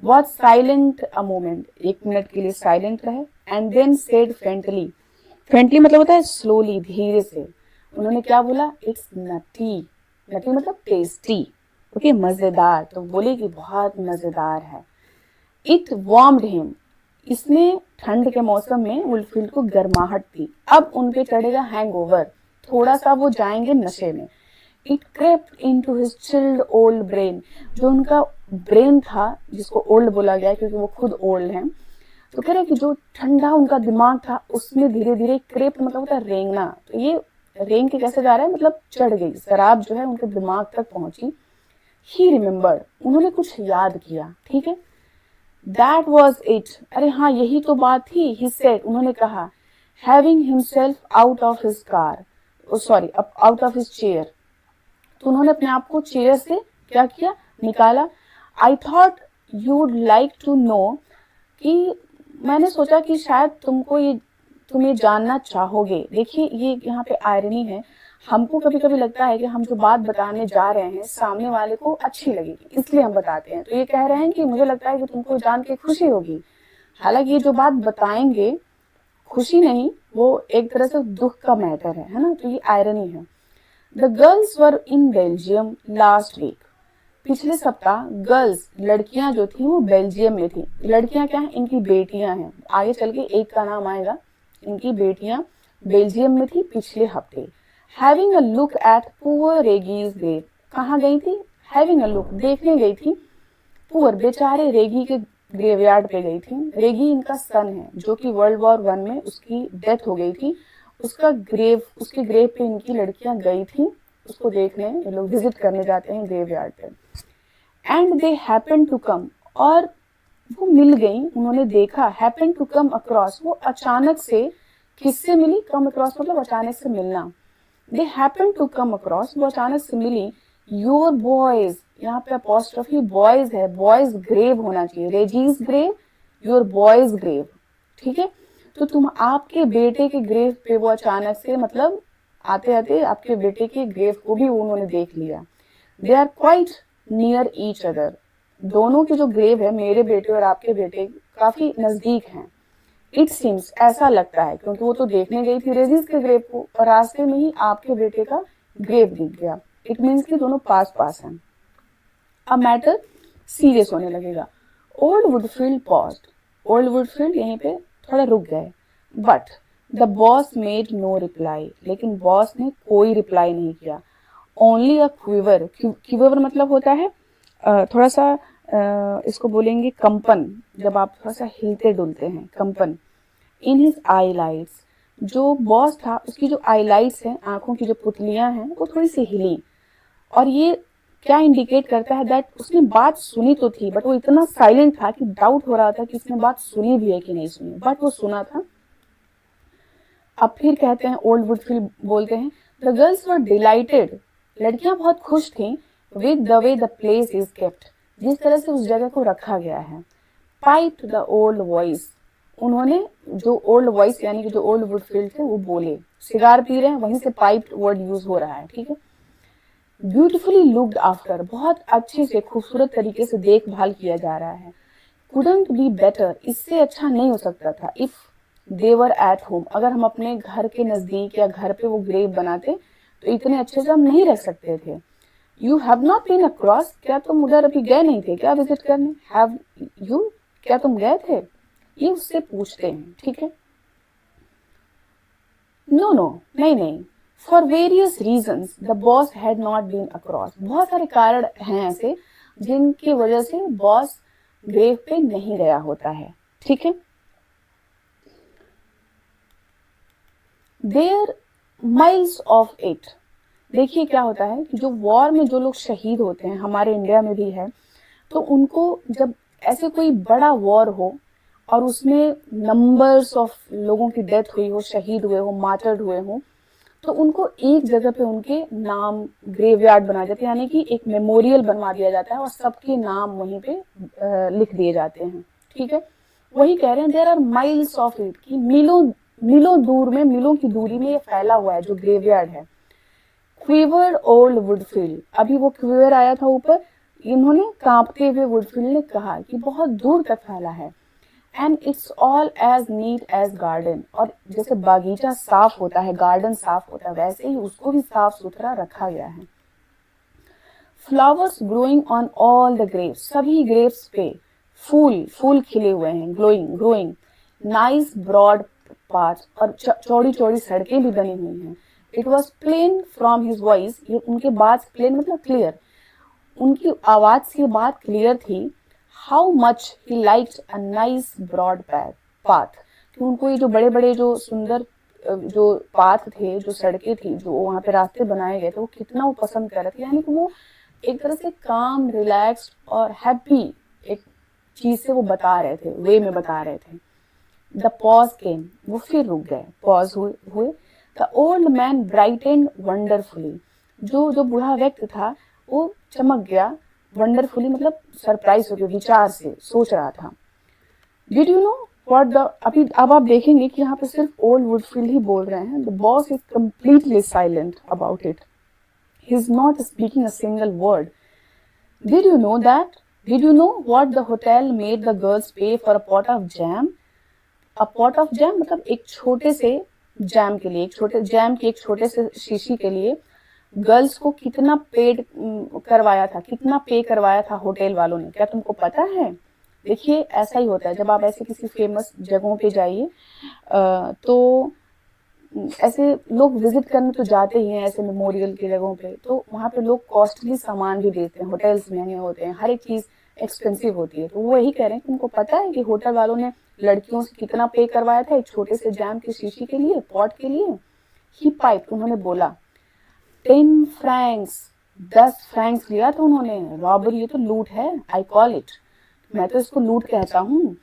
Was silent a moment, 1 minute के लिए साइलेंट रहे, and then said faintly, faintly मतलब होता है स्लोली, धीरे से। उन्होंने क्या बोला? इट्स नटी, नटी मतलब टेस्टी, ओके, मजेदार। तो बोले कि बहुत मजेदार है। इट वार्म्ड हिम, इसने ठंड के मौसम में वुडफील्ड को गर्माहट दी। अब उन पे चढ़ेगा हैंगओवर, थोड़ा सा वो जाएंगे नशे में। It crept into his chilled old brain, जो उनका ब्रेन था जिसको ओल्ड बोला गया क्योंकि वो खुद ओल्ड हैं, तो कह रहे कि जो ठंडा उनका दिमाग था उसमें धीरे धीरे क्रेप्ट मतलब होता है रेंगना, तो ये रेंग के कैसे जा रहा है, मतलब चढ़ गई शराब जो है उनके दिमाग तक पहुंची। ही रिमेम्बर्ड, उन्होंने कुछ याद किया, ठीक है। दैट वॉज इट, अरे हाँ यही तो बात थी। ही सेड, उन्होंने कहा, having himself out of his car, sorry out of his chair, तो उन्होंने अपने आप को चेयर से क्या किया, निकाला। I thought you would like to know, कि मैंने सोचा कि शायद तुम ये जानना चाहोगे। देखिए ये यहाँ पे आयरनी है, हमको कभी कभी लगता है कि हम जो बात बताने जा रहे हैं सामने वाले को अच्छी लगेगी, इसलिए हम बताते हैं। तो ये कह रहे हैं कि मुझे लगता है कि तुमको जान के खुशी होगी, हालांकि ये जो बात बताएंगे खुशी नहीं, वो एक तरह से दुख का मैटर है ना, तो ये आयरनी है। The girls were in Belgium last week, पिछले सप्ताह गर्ल्स, लड़कियां जो थी वो बेल्जियम में थी। लड़कियां क्या है, इनकी बेटियां हैं, आगे चल के एक का नाम आएगा। इनकी बेटियां बेल्जियम में थी पिछले हफ्ते। Having a look at poor Reggie's grave, कहाँ गई थी, हैविंग अ लुक, देखने गई थी, पुअर बेचारे रेगी के ग्रेवयार्ड पे गई थी। रेगी इनका सन है जो कि World War I में उसकी डेथ हो गई थी, उसका ग्रेव, उसके ग्रेव पे इनकी लड़कियां गई थी उसको देखने, ये लोग विजिट करने जाते हैं ग्रेवयार्ड पे। And they happen to come, और वो मिल गई, उन्होंने देखा, हैपन टू कम अक्रॉस, वो अचानक से किससे मिली, कम अक्रॉस मतलब अचानक से मिलना। They happen to come across, वो अचानक से मिली, योर बॉयज, यहाँ पे अपॉस्ट्रोफी बॉयज है, बॉयज ग्रेव होना चाहिए, Reggie's grave, your boy's grave, ठीक है। तो तुम आपके बेटे के ग्रेव पे वो अचानक से, मतलब आते आते आपके बेटे के ग्रेव को भी उन्होंने देख लिया। They are quite near each other, दोनों के जो ग्रेव है, मेरे बेटे और आपके बेटे, काफी नजदीक हैं। इट सीम्स, ऐसा लगता है, क्योंकि वो तो देखने गई थी रेजिस के ग्रेव को और रास्ते में ही आपके बेटे का ग्रेव दिख गया। इट मीन्स कि दोनों पास पास हैं। अब मैटर सीरियस होने लगेगा। Old Woodfield paused, old Woodfield यहीं पे थोड़ा रुक गए। But the boss made no reply, लेकिन बॉस ने कोई रिप्लाई नहीं किया। ओनली अ क्विवर, क्विवर मतलब होता है थोड़ा सा इसको बोलेंगे कंपन, जब आप थोड़ा सा हिलते डुलते हैं, कंपन। इन हिज आई लाइट्स, जो बॉस था उसकी जो आई लाइट्स हैं, आंखों की जो पुतलियां हैं, वो थोड़ी सी हिली, और ये क्या इंडिकेट करता है दैट उसने बात सुनी तो थी, बट वो इतना साइलेंट था कि डाउट हो रहा था कि उसने बात सुनी भी है कि नहीं सुनी, बट वो सुना था। अब फिर कहते हैं, ओल्ड वुडफील्ड बोलते हैं, द गर्ल्स वर डिलाइटेड, लड़कियां बहुत खुश थीं, with the way the place is kept, जिस तरह से उस जगह को रखा गया है। पाइप द ओल्ड वॉइस, उन्होंने जो ओल्ड वॉइस यानी कि जो ओल्ड वुडफील्ड थे वो बोले, सिगार पी रहे हैं, वहीं से पाइप वर्ड यूज हो रहा है, ठीक है। ब्यूटिफुली लुक्ड आफ्टर, बहुत अच्छे से खूबसूरत तरीके से देखभाल किया जा रहा है। कुडंट बी बेटर, इससे अच्छा नहीं हो सकता था। If they were at home, अगर हम अपने घर के नजदीक या घर पे वो ग्रेव बनाते तो इतने अच्छे से हम नहीं रह सकते थे। You have not been across, क्या तुम उधर अभी गए नहीं थे क्या विजिट करने, हैव यू, क्या तुम गए थे, ये उससे पूछते हैं, ठीक है। नो नो, नहीं नहीं, for various reasons the boss had not been across, बहुत सारे कारण हैं ऐसे जिनकी वजह से बॉस ग्रेव पे नहीं गया होता है, ठीक है। देयर माइल्स ऑफ इट, देखिए क्या होता है कि जो वॉर में जो लोग शहीद होते हैं, हमारे इंडिया में भी है, तो उनको जब ऐसे कोई बड़ा वॉर हो और उसमें नंबर्स ऑफ लोगों की डेथ हुई हो, शहीद हुए हो, मार्टर्ड हुए हो, तो उनको एक जगह पे उनके नाम ग्रेवयार्ड बनाया जाता है, यानी कि एक मेमोरियल बनवा दिया जाता है और सबके नाम वहीं पे लिख दिए जाते हैं। ठीक है, वही कह रहे हैं there are miles of it, कि मीलों मीलों दूर में, मीलों की दूरी में ये फैला हुआ है जो ग्रेवयार्ड है। क्वीवर्ड ओल्ड वुडफील्ड, अभी वो क्वीवर आया था ऊपर, इन्होंने कांपते हुए वुडफील्ड ने कहा कि बहुत दूर तक फैला है। And it's all as neat as garden, और जैसे बागीचा साफ होता है, गार्डन साफ होता है, वैसे ही उसको भी साफ सुथरा रखा गया है। Flowers growing on all the grapes, सभी ग्रेप्स पे फूल खिले हुए हैं, ग्रोइंग। नाइस ब्रॉड पाथ, और चौड़ी चौड़ी सड़कें भी बनी हुई हैं। It was plain from his voice, ये उनके बात, प्लेन मतलब क्लियर, उनकी आवाज से बात क्लियर थी। How much he liked a nice broad path, कि उनको ये जो बड़े बड़े जो सुंदर जो पाथ थे, जो सड़कें थी, जो वहां पे रास्ते बनाए गए थे, वो कितना वो पसंद कर रहे थे। यानी कि वो एक तरह से काम, रिलैक्स्ड और हैप्पी एक चीज से वो बता रहे थे, वे में बता रहे थे। द पॉज केम, वो फिर रुक गए, पॉज हुए। The old man brightened wonderfully, जो बूढ़ा व्यक्ति था वो चमक गया, वंडरफुली मतलब सरप्राइज हो गया, विचार से सोच रहा था। Did you know what the, अभी अब आप देखेंगे कि यहाँ पे सिर्फ ओल्ड वुडफील्ड ही बोल रहे हैं। The boss is completely silent about it, he is not speaking a single word. Did you know that, did you know what the hotel made the girls pay for a pot of jam. A pot of jam मतलब एक छोटे से jam के लिए, एक छोटे jam की एक छोटे से शीशी के लिए गर्ल्स को कितना पेड करवाया था, कितना पे करवाया था होटल वालों ने, क्या तुमको पता है। देखिए ऐसा ही होता है जब आप ऐसे किसी फेमस जगहों पे जाइए, तो ऐसे लोग विजिट करने तो जाते ही हैं ऐसे मेमोरियल की जगहों पे, तो वहाँ पे लोग कॉस्टली सामान भी देते हैं, होटल्स महंगे होते हैं, हर एक चीज एक्सपेंसिव होती है। तो वो वही कह रहे हैं कि तुमको पता है कि होटल वालों ने लड़कियों से कितना पे करवाया था एक छोटे से जैम की शीशी के लिए, पॉट के लिए। ही पाइप, उन्होंने बोला 10 फ्रैंक्स, 10 फ्रैंक्स लिया था उन्होंने। रॉबरी, ये तो लूट है, आई कॉल इट, मैं तो इसको लूट कहता हूँ।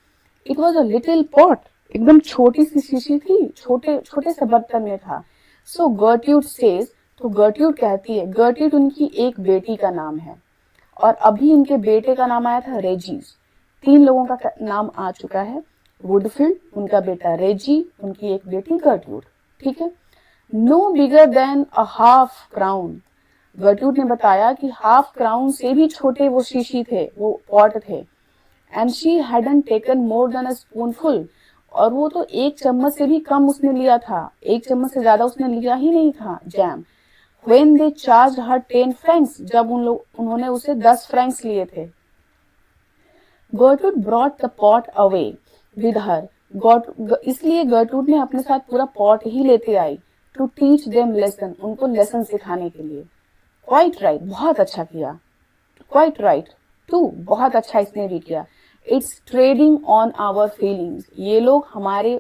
It was a little pot, एकदम छोटी सी शीशी थी, छोटे छोटे से बर्तन में था। सो गर्ट्यूड सेज, तो गर्ट्यूड कहती है, गर्ट्यूड उनकी एक बेटी का नाम है, और अभी उनके बेटे का नाम आया था रेजीज। 3 लोगों का नाम आ चुका है, वुडफील्ड, उनका बेटा रेजी, उनकी एक बेटी गर्ट्यूड। ठीक है, no bigger than a half crown, गर्ट्यूड ने बताया कि हाफ क्राउन से भी छोटे वो शीशी थे, वो पॉट थे। And she hadn't taken more than a spoonful, और वो तो एक चम्मच से भी कम उसने लिया था, एक चम्मच से ज्यादा उसने लिया ही नहीं था jam. When they charged her 10 francs, जब उन्होंने उसे 10 फ्रैंक्स लिए थे। गर्टूड brought the pot away with her, इसलिए गर्टूड ने अपने साथ पूरा पॉट ही लेते आई। टू टीच देम लेसन, उनको लेसन सिखाने के लिए। क्वाइट राइट, बहुत अच्छा किया। क्वाइट राइट टू, बहुत अच्छा इसने भी किया। It's trading on our feelings, ये लोग हमारे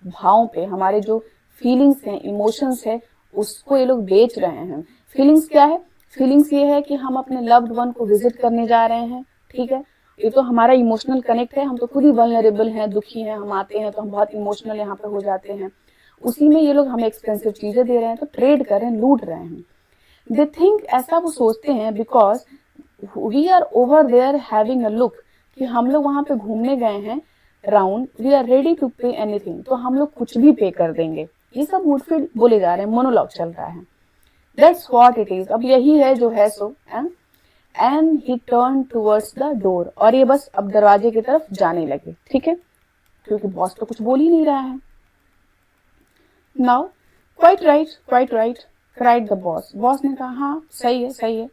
भावों पे, हमारे जो फीलिंग्स हैं, इमोशंस है, उसको ये लोग बेच रहे हैं। फीलिंग्स क्या है, फीलिंग्स ये है कि हम अपने लव्ड वन को विजिट करने जा रहे हैं। ठीक है, ये तो हमारा इमोशनल कनेक्ट है, हम तो खुद ही वल्नरेबल हैं, दुखी हैं, हम आते हैं तो हम बहुत इमोशनल यहाँ पे हो जाते हैं। उसी में ये लोग हमें एक्सपेंसिव चीजें दे रहे हैं, तो ट्रेड कर रहे हैं, लूट रहे हैं। दे थिंक, ऐसा वो सोचते हैं, because we are over there having a look, कि हम लोग वहां पे घूमने गए हैं round, we are ready to pay anything, तो हम लोग कुछ भी पे कर देंगे। ये सब वुडफील्ड बोले जा रहे हैं, मोनोलॉग चल रहा है। दैट्स व्हाट इट इज, अब यही है जो है सो। And he turn towards the door, और ये बस अब दरवाजे की तरफ जाने लगे। ठीक है, क्योंकि बॉस तो कुछ बोल ही नहीं रहा है। Now quite right cried the boss, boss ने कहा हाँ सही है सही है।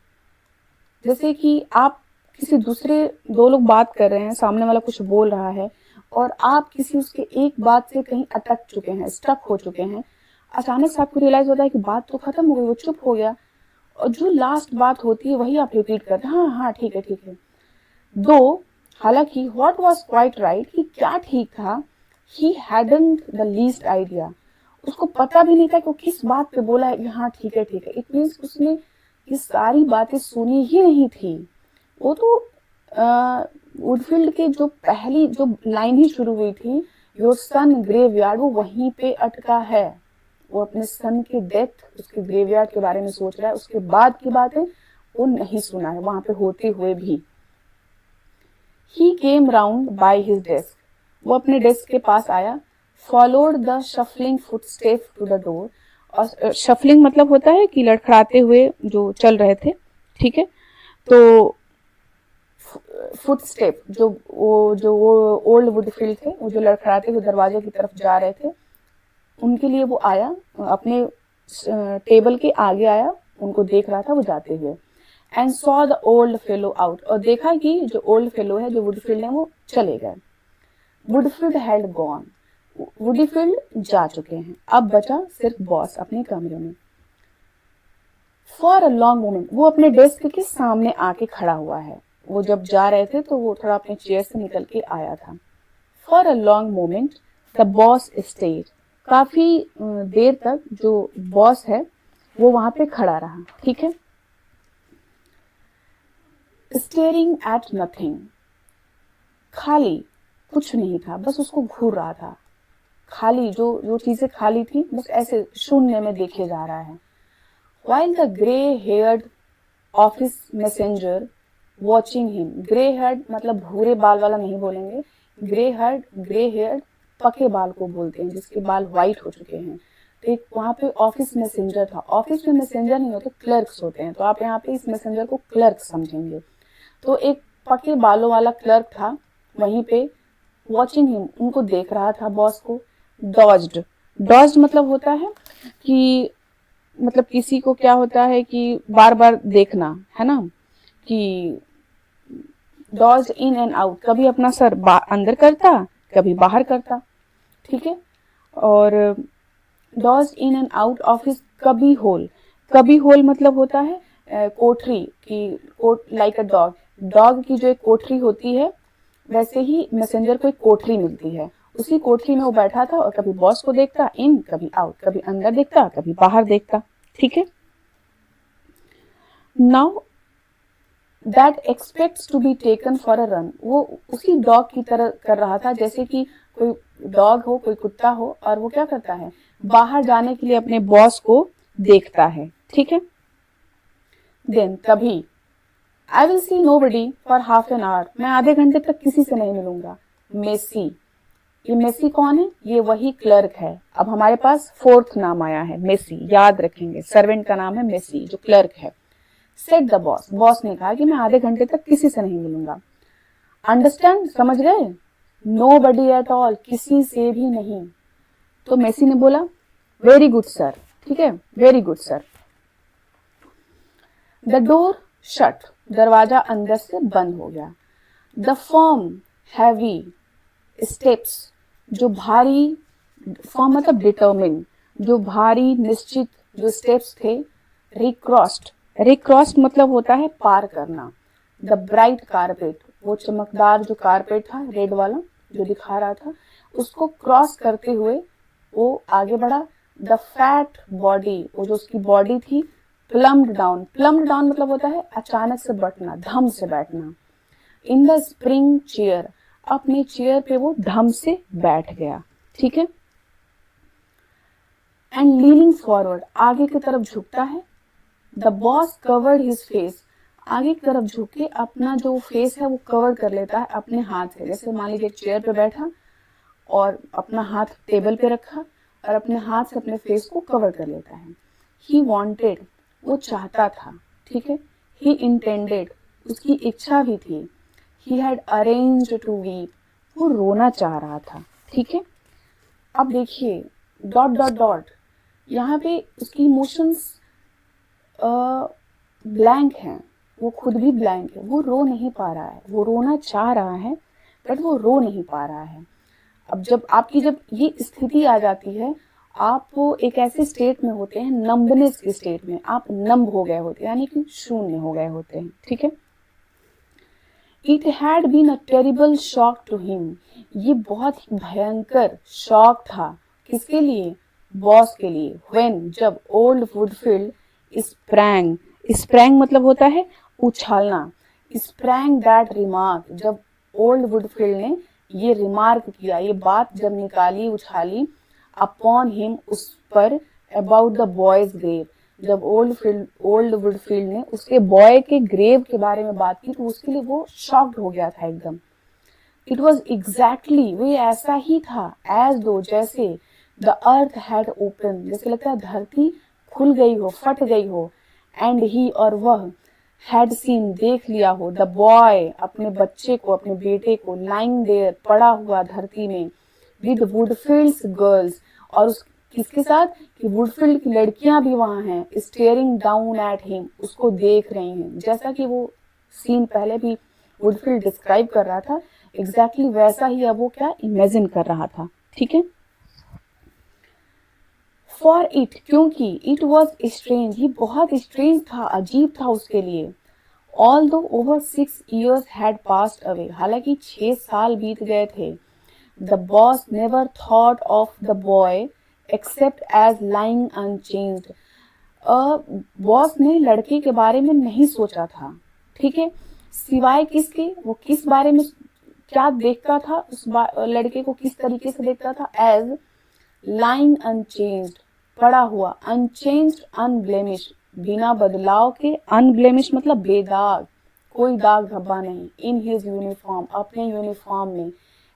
जैसे कि आप किसी दूसरे, दो लोग बात कर रहे हैं, सामने वाला कुछ बोल रहा है और आप किसी उसके एक बात से कहीं अटक चुके हैं, स्टक हो चुके हैं। अचानक से आपको रियलाइज होता है कि बात तो खत्म हो गई, वो चुप हो गया, और जो लास्ट बात होती है वही आप रिपीट करते हैं, हाँ हाँ ठीक है। दो, हालांकि व्हाट वाज क्वाइट राइट, कि क्या ठीक था, ही हैडंट द लीस्ट आइडिया, उसको पता भी नहीं था कि वो किस बात पे बोला है कि हाँ ठीक है। इट मीन्स उसने ये सारी बातें सुनी ही नहीं थी। वो तो वुडफील्ड की जो पहली जो लाइन ही शुरू हुई थी, योर सन ग्रेवयार्ड, वो वहीं पे अटका है। वो अपने सन की डेथ, उसके ग्रेवयार्ड के बारे में सोच रहा है, उसके बाद की बातें वो नहीं सुना है वहां पे होते हुए भी। He came round by his desk, वो अपने डेस्क के पास आया। Followed the shuffling footstep to the door, और शफलिंग मतलब होता है कि लड़खड़ाते हुए जो चल रहे थे, ठीक है। तो फुटस्टेप जो वो ओल्ड वुडफील्ड थे, वो जो लड़खड़ाते हुए दरवाजे की तरफ जा रहे थे, उनके लिए वो आया, अपने टेबल के आगे आया, उनको देख रहा था वो जाते हुए। And saw the old fellow out, और देखा कि जो ओल्ड फेलो है, जो वुडफील्ड है, वो चले गए। वुडफील्ड हैड गॉन, वुडफील्ड जा चुके हैं, अब बचा सिर्फ बॉस अपने कमरे में। फॉर अ लॉन्ग मोमेंट, वो अपने डेस्क के सामने आके खड़ा हुआ है। वो जब जा रहे थे तो वो थोड़ा अपने चेयर से निकल के आया था। For a long moment the boss stared, काफी देर तक जो बॉस है वो वहां पे खड़ा रहा, ठीक है। स्टेयरिंग एट नथिंग, खाली, कुछ नहीं था, बस उसको घूर रहा था। खाली, जो जो चीजें खाली थी, बस ऐसे शून्य में देखे जा रहा है। While the grey-haired office messenger watching him, grey-haired मतलब भूरे बाल वाला नहीं बोलेंगे, grey-haired पके बाल को बोलते हैं, जिसके बाल व्हाइट हो चुके हैं। तो एक वहाँ पे ऑफिस मैसेंजर था। ऑफिस में मैसेंजर नहीं होते, क्लर्क्स होते हैं, तो आप यहाँ पे इस मैसेंजर को क्लर्क समझेंगे। तो एक पके बालों वाला क्लर्क था वहीं पे, वॉचिंग हिम, उनको देख रहा था, बॉस को। डॉज्ड, डॉज्ड मतलब होता है कि, मतलब किसी को क्या होता है कि बार बार देखना, है ना, कि डॉज इन एंड आउट, कभी अपना सर अंदर करता, कभी बाहर करता, ठीक है। और dodge in and out of his कभी होल, कभी होल मतलब होता है कोठरी की, लाइक अ डॉग, डॉग की जो एक कोठरी होती है, वैसे ही मैसेंजर को एक कोठरी मिलती है। उसी कोठरी में वो बैठा था और कभी बॉस को देखता इन, कभी आउट, कभी अंदर देखता, कभी बाहर देखता, ठीक है। Now that expects to be taken for a run, वो उसी डॉग की तरह कर रहा था, जैसे कि कोई डॉग हो, कोई कुत्ता हो, और वो क्या करता है, बाहर जाने के लिए अपने बॉस को देखता है, ठीक है। देन तभी, I will see nobody for half an hour, मैं आधे घंटे तक किसी से नहीं मिलूंगा। मेसी, ये मेसी कौन है, ये वही क्लर्क है। अब हमारे पास फोर्थ नाम आया है, मेसी, याद रखेंगे, सर्वेंट का नाम है मेसी, जो क्लर्क है। सेट द बॉस, बॉस ने कहा कि मैं आधे घंटे तक किसी से नहीं मिलूंगा। अंडरस्टैंड, समझ गए, नो बडी एट ऑल, किसी से भी नहीं। तो मेसी ने बोला वेरी गुड सर, ठीक है, very good sir. The door shut, दरवाजा अंदर से बंद हो गया। द फर्म हैवी स्टेप्स, जो भारी, फर्म मतलब डिटर्मिन, जो भारी निश्चित जो स्टेप्स थे, रिक्रॉस्ड, रिक्रॉस्ड मतलब होता है पार करना। द ब्राइट कारपेट, वो चमकदार जो कारपेट था, रेड वाला जो दिखा रहा था, उसको क्रॉस करते हुए वो आगे बढ़ा। द फैट बॉडी, वो जो उसकी बॉडी थी, प्लम्ड डाउन, प्लम्ड डाउन मतलब होता है अचानक से बैठना, धम से बैठना। इन द स्प्रिंग चेयर, अपने चेयर पे वो धम से बैठ गया, ठीक है। एंड लीनिंग फॉरवर्ड, आगे की तरफ झुकता है। The boss covered his face, आगे की तरफ झुक के अपना जो फेस है वो कवर कर लेता है अपने हाथ से। जैसे मान लीजिए चेयर पे बैठा और अपना हाथ टेबल पे रखा और अपने हाथ से अपने फेस को कवर कर लेता है। ही वॉन्टेड, वो चाहता था, ठीक है। ही इंटेंडेड, उसकी इच्छा भी थी। He had arranged to weep, वो रोना चाह रहा था, ठीक है। अब देखिए डॉट डॉट डॉट, यहाँ पे उसकी इमोशंस ब्लैंक हैं, वो खुद भी ब्लैंक है, वो रो नहीं पा रहा है, वो रोना चाह रहा है बट वो रो नहीं पा रहा है। अब जब ये स्थिति आ जाती है, आप वो एक ऐसे स्टेट में होते हैं, नंबनेस के स्टेट में, आप नंब हो गए होते हैं, यानी कि शून्य हो गए होते हैं, ठीक है। It had been a terrible shock to him, ये बहुत ही भयंकर शॉक था, किसके लिए, बॉस के लिए। व्हेन, जब ओल्ड वुडफील्ड स्प्रैंग, स्प्रैंग मतलब होता है उछालना, स्प्रैंग दैट रिमार्क, जब ओल्ड वुडफील्ड ने ये रिमार्क किया, ये बात जब निकाली उछाली, अपॉन हिम, उस पर, अबाउट द बॉयज ग्रेव, जब ओल्ड वुडफील्ड ने उसके बॉय के ग्रेव के बारे में बात की तो उसके लिए वो शॉक्ड हो गया था एकदम। इट वॉज एग्जैक्टली, वो ऐसा ही था, एज दो, जैसे द अर्थ हैड ओपन, जैसे लगता है धरती खुल गई हो, फट गई हो, एंड ही, और वह, हैड सीन, देख लिया हो, द बॉय, अपने बच्चे को, अपने बेटे को, लाइंग देयर, पड़ा हुआ धरती में, विद वुडफील्ड्स गर्ल्स, और उस किसके साथ, कि वुडफील्ड की लड़कियां भी वहां हैं, स्टेयरिंग डाउन एट हिम, उसको देख रही हैं, जैसा कि वो सीन पहले भी वुडफील्ड डिस्क्राइब कर रहा था, एग्जैक्टली वैसा ही अब वो क्या इमेजिन कर रहा था। ठीक है। फॉर इट, क्योंकि, इट वॉज स्ट्रेंज, ये बहुत स्ट्रेंज था, अजीब था उसके लिए। Although over 6 years had passed away, हालांकि 6 साल बीत गए थे। The boss never thought of the boy except as lying unchanged, बॉस ने लड़के के बारे में नहीं सोचा था, ठीक है, सिवाय किसके, वो किस बारे में क्या देखता था, उस लड़के को किस तरीके से देखता था, एज लाइंग अनचेंज्ड, पड़ा हुआ, अनचेंज्ड अनब्लेमिश, बिना बदलाव के, अनब्लेमिश मतलब बेदाग, कोई दाग धब्बा नहीं, इन हिज यूनिफॉर्म, अपने यूनिफॉर्म में,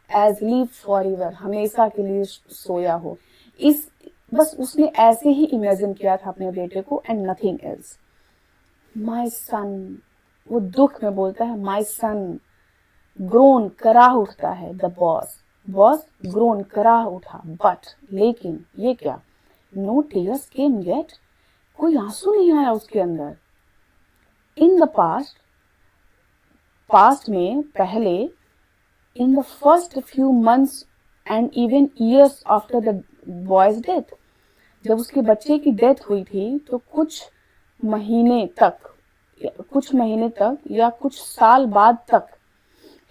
एज लीव फॉर एवर, हमेशा के लिए सोया हो। इस बस उसने ऐसे ही इमेजिन किया था अपने बेटे को, एंड नथिंग एल्स। माई सन, वो दुख में बोलता है माई सन, ग्रोन, करा उठता है, द बॉस, बॉस ग्रोन, करा उठा, बट, लेकिन, ये क्या, नो टीयर्स केम येट, कोई आंसू नहीं आया उसके अंदर। इन द पास्ट, पास्ट में, पहले, in the first few months and even years after the boys death, जब उसके बच्चे की डेथ हुई थी तो कुछ महीने तक या कुछ साल बाद तक,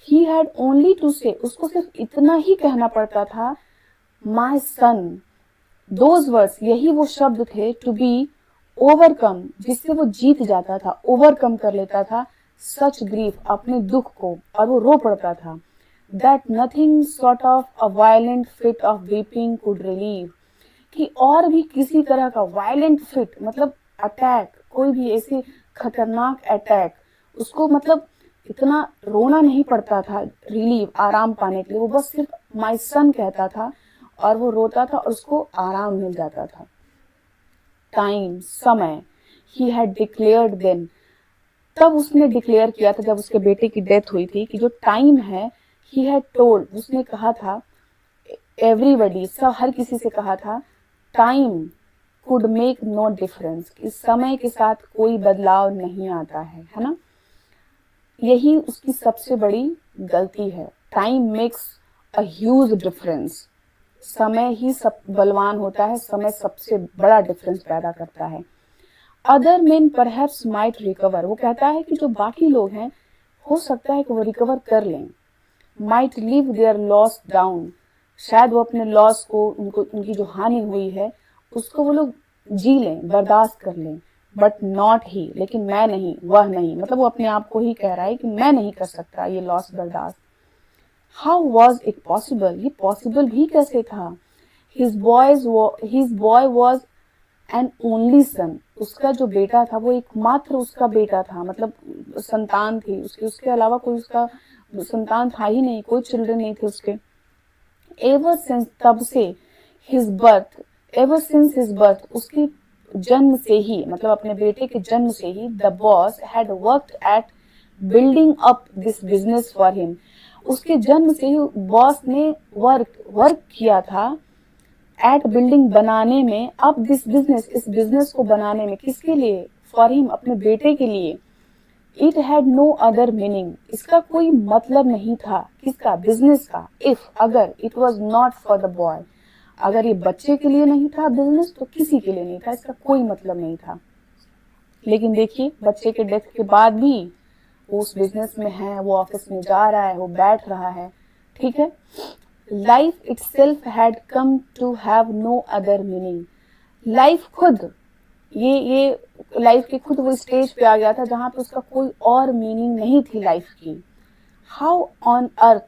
he had only to say, उसको सिर्फ इतना ही कहना पड़ता था, my son, those words, यही वो शब्द थे, to be overcome, जिससे वो जीत जाता था, ओवरकम कर लेता था, such grief, अपने दुख को, और वो रो पड़ता था, that nothing sort of a violent fit of weeping could relieve, कि और भी किसी तरह का वायलेंट फिट मतलब अटैक, कोई भी ऐसे खतरनाक अटैक, उसको मतलब इतना रोना नहीं पड़ता था रिलीव, आराम पाने के लिए, वो बस सिर्फ माय सन कहता था और वो रोता था और उसको आराम मिल जाता था। टाइम, समय, ही हैड डिक्लेयर्ड देन, तब उसने डिक्लेयर किया था जब उसके बेटे की डेथ हुई थी कि जो टाइम है, ही हैड टोल्ड, उसने कहा था, एवरीबडी, सब, हर किसी से कहा था, time could make no difference, कि समय के साथ कोई बदलाव नहीं आता है ना। यही उसकी सबसे बड़ी गलती है। Time makes a huge difference, समय ही सब बलवान होता है, समय सबसे बड़ा डिफरेंस पैदा करता है। Other main perhaps might recover, वो कहता है कि जो बाकी लोग हैं हो सकता है कि वो रिकवर कर लें, might live there loss down, शायद वो अपने लॉस को, उनकी जो हानि हुई है उसको वो लोग जी लें, बर्दाश्त कर लें, बट नॉट ही, लेकिन मैं नहीं, वह नहीं, मतलब वो अपने आप को ही कह रहा है कि मैं नहीं कर सकता ये लॉस बर्दाश्त। हाउ वॉज इट पॉसिबल, ये पॉसिबल भी कैसे था। His boy was an only son, उसका जो बेटा था वो एकमात्र उसका बेटा था, मतलब संतान थी उसके अलावा कोई उसका संतान था ही नहीं, कोई चिल्ड्रन नहीं थे उसके। एवर सिंस, तब से, his birth, ever since his birth, उसके जन्म से ही, मतलब अपने बेटे के जन्म से ही, the boss had worked at building up this business for him, उसके जन्म से ही बॉस ने वर्क किया था एट बिल्डिंग, बनाने में, अप दिस बिजनेस, इस बिजनेस को बनाने में, किसके लिए, फॉर हिम, अपने बेटे के लिए। It had no other meaning, इसका कोई मतलब नहीं था, किसका, बिजनेस का। इफ, अगर, it was not for the boy, अगर ये बच्चे के लिए नहीं था बिजनेस तो किसी के लिए नहीं था, इसका कोई मतलब नहीं था। लेकिन देखिए बच्चे के डेथ के बाद भी वो उस बिजनेस में है, वो ऑफिस में जा रहा है, वो बैठ रहा है, ठीक है। Life itself had come to have no other meaning, life खुद, ये लाइफ के खुद वो स्टेज पे आ गया था जहाँ पे उसका कोई और मीनिंग नहीं थी लाइफ की। How on earth,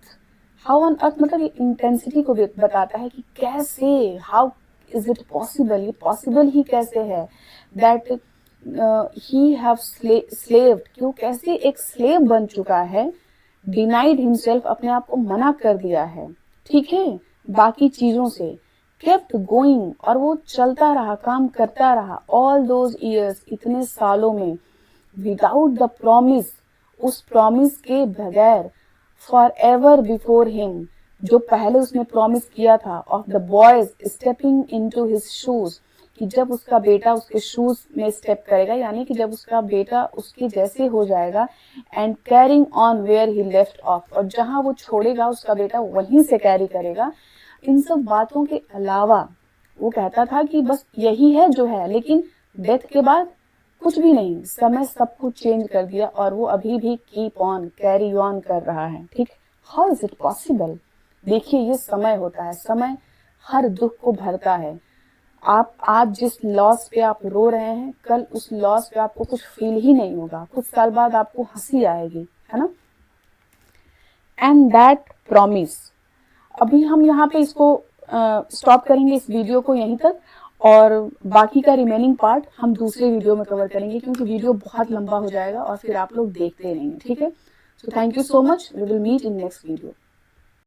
how on earth मतलब ये इंटेंसिटी को बताता है कि कैसे, हाउ इज इट पॉसिबल, ये पॉसिबल ही कैसे है दैट ही हैव स्लेव्ड, कि वो कैसे एक स्लेव बन चुका है, डिनाइड हिमसेल्फ, अपने आप को मना कर दिया है, ठीक है, बाकी चीजों से, केप्ट गोइंग, और वो चलता रहा, काम करता रहा, ऑल दोज ईयर्स, इतने सालों में, विदाउट द प्रॉमिस, उस प्रॉमिस के बगैर, फॉर एवर बिफोर हिम, जो पहले उसने प्रॉमिस किया था, of the boys stepping into his shoes, कि जब उसका बेटा उसके शूज में स्टेप करेगा, यानी कि जब उसका बेटा उसके जैसे हो जाएगा, and carrying on where he left off, और जहां वो छोड़ेगा उसका बेटा वहीं से कैरी करेगा। इन सब बातों के अलावा वो कहता था कि बस यही है जो है, लेकिन डेथ के बाद कुछ भी नहीं, समय सब कुछ चेंज कर दिया, और वो अभी भी कीप ऑन, कैरी ऑन कर रहा है, ठीक। How is it possible? देखिए, ये समय होता है, समय हर दुख को भरता है। आप आज जिस लॉस पे आप रो रहे हैं, कल उस लॉस पे आपको कुछ फील ही नहीं होगा, कुछ साल बाद आपको हंसी आएगी, है ना। एंड दैट प्रॉमिस, अभी हम यहाँ पे इसको स्टॉप करेंगे, इस वीडियो को यहीं तक, और बाकी का रिमेनिंग पार्ट हम दूसरे वीडियो में कवर करेंगे, क्योंकि वीडियो बहुत लंबा हो जाएगा और फिर आप लोग देखते रहेंगे, ठीक है। So thank you so much, we will meet in next video.